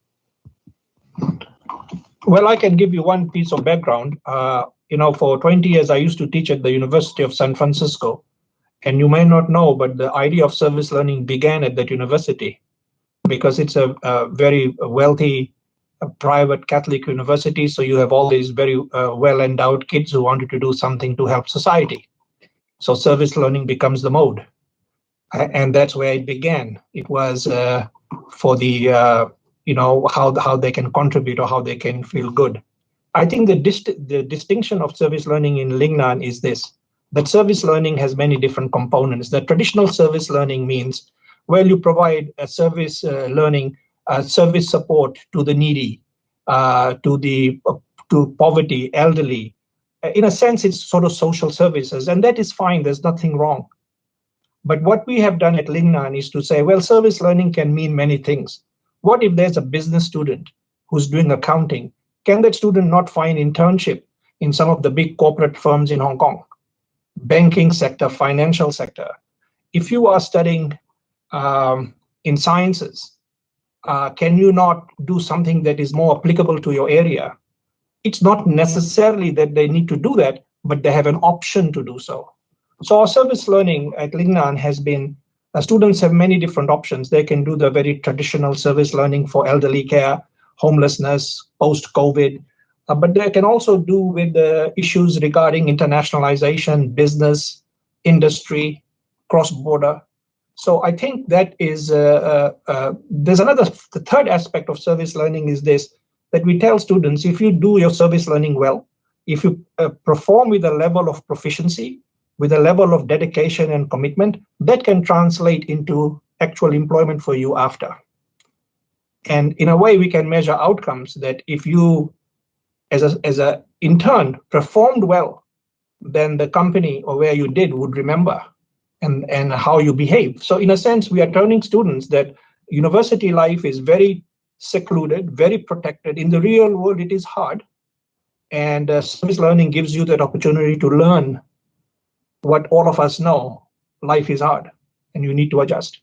Well, I can give you one piece of background. For 20 years, I used to teach at the University of San Francisco. And you may not know, but the idea of service learning began at that university because it's a very wealthy private Catholic university. So you have all these very well-endowed kids who wanted to do something to help society. So service learning becomes the mode. And that's where it began. It was for the, how they can contribute or how they can feel good. I think the distinction of service learning in Lingnan is this, that service learning has many different components. The traditional service learning means, well, you provide a service learning, service support to the needy, to poverty, elderly. In a sense, it's sort of social services, and that is fine. There's nothing wrong. But what we have done at Lingnan is to say, well, service learning can mean many things. What if there's a business student who's doing accounting? Can that student not find internship in some of the big corporate firms in Hong Kong? Banking sector, financial sector. If you are studying in sciences, can you not do something that is more applicable to your area? It's not necessarily that they need to do that, but they have an option to do so. So our service learning at Lingnan has been, students have many different options. They can do the very traditional service learning for elderly care, homelessness, post-COVID, but they can also do with the issues regarding internationalization, business, industry, cross-border. So I think that is, there's the third aspect of service learning is this, that we tell students, if you do your service learning well, if you perform with a level of proficiency, with a level of dedication and commitment, that can translate into actual employment for you after. And in a way, we can measure outcomes that if you, as an intern, performed well, then the company or where you did would remember and how you behave. So in a sense, we are turning students that university life is very secluded, very protected. In the real world, it is hard. And service learning gives you that opportunity to learn what all of us know. Life is hard and you need to adjust.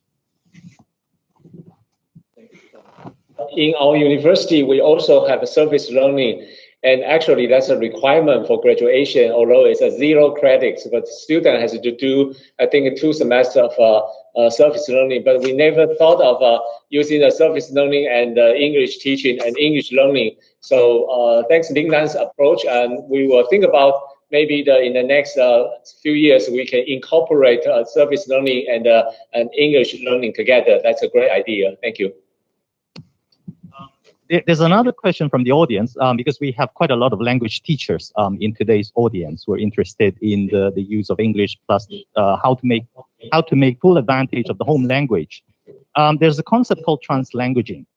In our university, we also have a service learning. And actually, that's a requirement for graduation, although it's a 0 credits, but the student has to do, I think, 2 semesters of service learning. But we never thought of using the service learning and English teaching and English learning. So thanks to Lingnan's approach, and we will think about maybe in the next few years we can incorporate service learning and English learning together. That's a great idea. Thank you. There's another question from the audience, because we have quite a lot of language teachers in today's audience who are interested in the use of English plus how to make full advantage of the home language. There's a concept called translanguaging,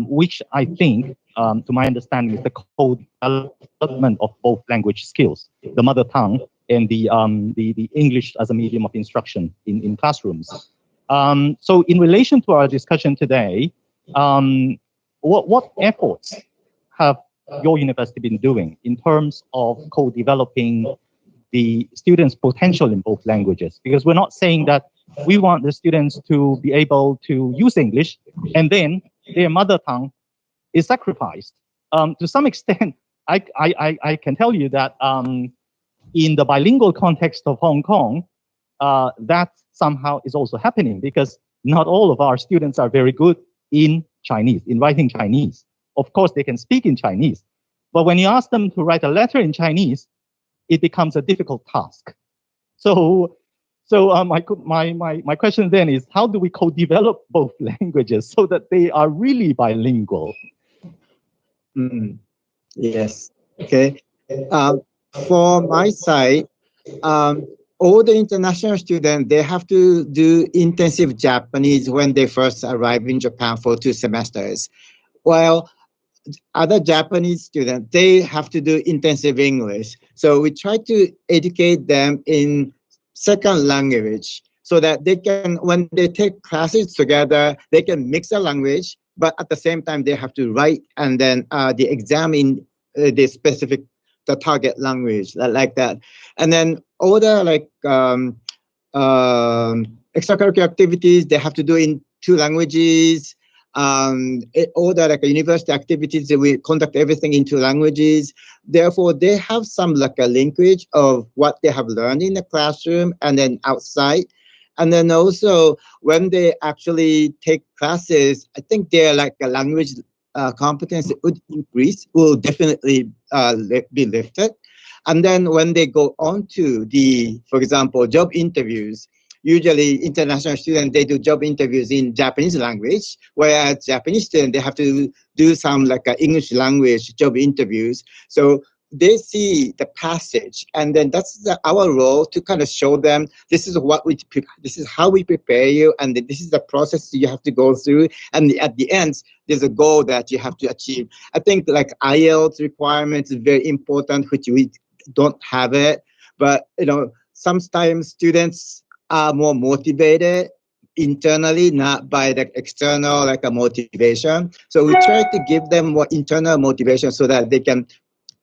which I think, to my understanding, is the co-development of both language skills, the mother tongue and the English as a medium of instruction in classrooms. So in relation to our discussion today, what efforts have your university been doing in terms of co-developing the students' potential in both languages? Because we're not saying that we want the students to be able to use English and then their mother tongue is sacrificed. To some extent, I can tell you that in the bilingual context of Hong Kong, that somehow is also happening, because not all of our students are very good in Chinese, in writing Chinese. Of course, they can speak in Chinese, but when you ask them to write a letter in Chinese, it becomes a difficult task. So my question then is, how do we co-develop both languages so that they are really bilingual? Yes. Okay. For my side, all the international students, they have to do intensive Japanese when they first arrive in Japan for 2 semesters. While other Japanese students, they have to do intensive English. So we try to educate them in second language so that they can, when they take classes together, they can mix the language, but at the same time, they have to write and then the exam in the specific, the target language, like that. And then all the extracurricular activities, they have to do in 2 languages. All the university activities, we conduct everything in 2 languages. Therefore, they have some a linkage of what they have learned in the classroom and then outside. And then also when they actually take classes, I think their a language competence would increase, will definitely be lifted. And then when they go on to the, for example, job interviews, usually international students, they do job interviews in Japanese language, whereas Japanese students, they have to do some English language job interviews. So they see the passage, and then that's our role to kind of show them this is what this is how we prepare you, and this is the process you have to go through, and at the end there's a goal that you have to achieve. I think IELTS requirements is very important, which we don't have it, but sometimes students are more motivated internally, not by the external a motivation. So we try to give them more internal motivation so that they can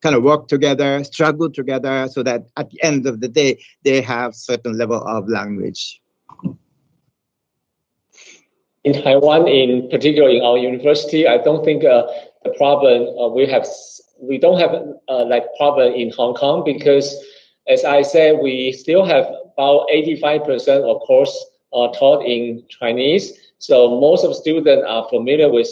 kind of work together, struggle together, so that at the end of the day, they have certain level of language. In Taiwan, in particular in our university, I don't think the problem we don't have problem in Hong Kong, because as I said, we still have about 85% of course taught in Chinese. So most of students are familiar with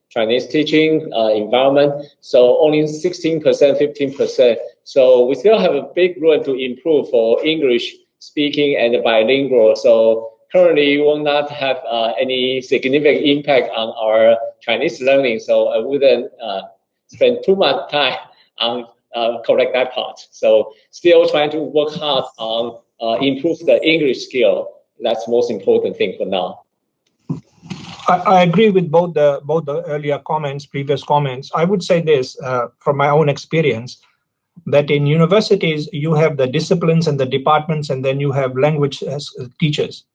Chinese teaching environment. So only 16%, 15%. So we still have a big room to improve for English speaking and bilingual. So currently we will not have any significant impact on our Chinese learning. So I wouldn't spend too much time on correct that part. So still trying to work hard on improve the English skill. That's the most important thing for now. I agree with both the earlier comments, previous comments. I would say this from my own experience, that in universities you have the disciplines and the departments, and then you have language teachers.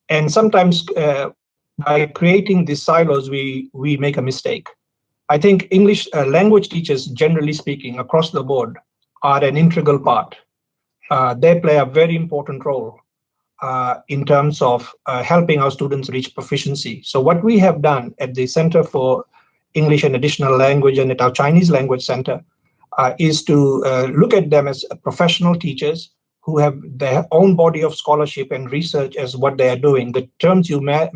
And sometimes by creating these silos, we make a mistake. I think English language teachers, generally speaking, across the board, are an integral part. They play a very important role in terms of helping our students reach proficiency. So what we have done at the Center for English and Additional Language and at our Chinese Language Center is to look at them as professional teachers who have their own body of scholarship and research as what they are doing. The terms you meant,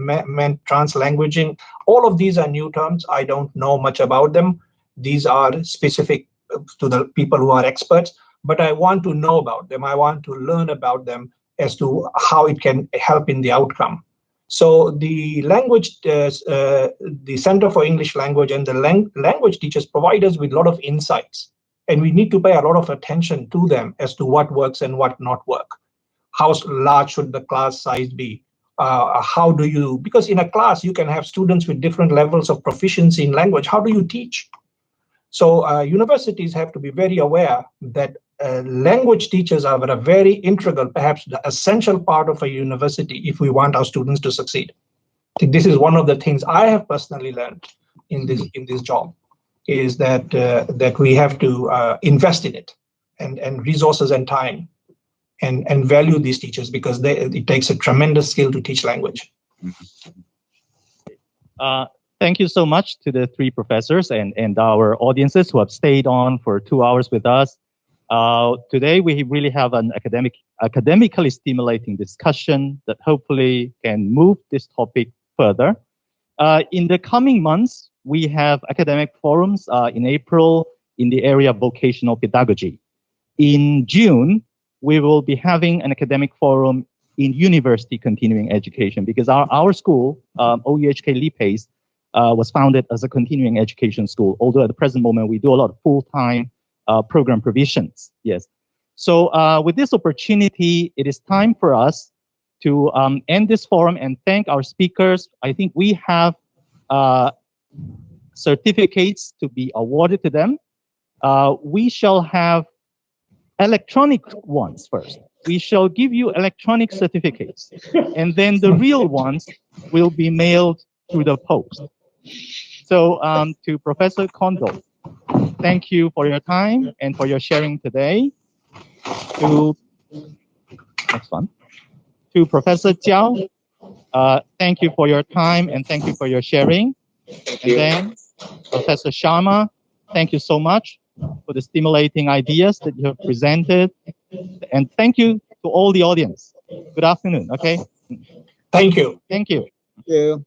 translanguaging, all of these are new terms. I don't know much about them. These are specific to the people who are experts. but I want to know about them. I want to learn about them as to how it can help in the outcome. So the language, the Center for English Language and the language teachers provide us with a lot of insights, and we need to pay a lot of attention to them as to what works and what not work. How large should the class size be? How do you, because in a class you can have students with different levels of proficiency in language. How do you teach? So universities have to be very aware that language teachers are a very integral, perhaps the essential part of a university if we want our students to succeed. I think this is one of the things I have personally learned in this job, is that that we have to invest in it, and resources and time, and value these teachers, because it takes a tremendous skill to teach language. Thank you so much to the three professors and our audiences who have stayed on for 2 hours with us. Today, we really have an academically stimulating discussion that hopefully can move this topic further. In the coming months, we have academic forums in April in the area of vocational pedagogy. In June, we will be having an academic forum in university continuing education, because our school, OUHK LiPACE, was founded as a continuing education school, although at the present moment we do a lot of full-time program provisions. Yes. So with this opportunity, it is time for us to end this forum and thank our speakers. I think we have certificates to be awarded to them. We shall have electronic ones first. We shall give you electronic certificates, and then the real ones will be mailed through the post. So to Professor Kondo, thank you for your time and for your sharing today. To next one, to Professor Chiao, thank you for your time and thank you for your sharing. And then Professor Sharma, thank you so much for the stimulating ideas that you have presented. And thank you to all the audience. Good afternoon. Okay. Thank you. Thank you. Thank you.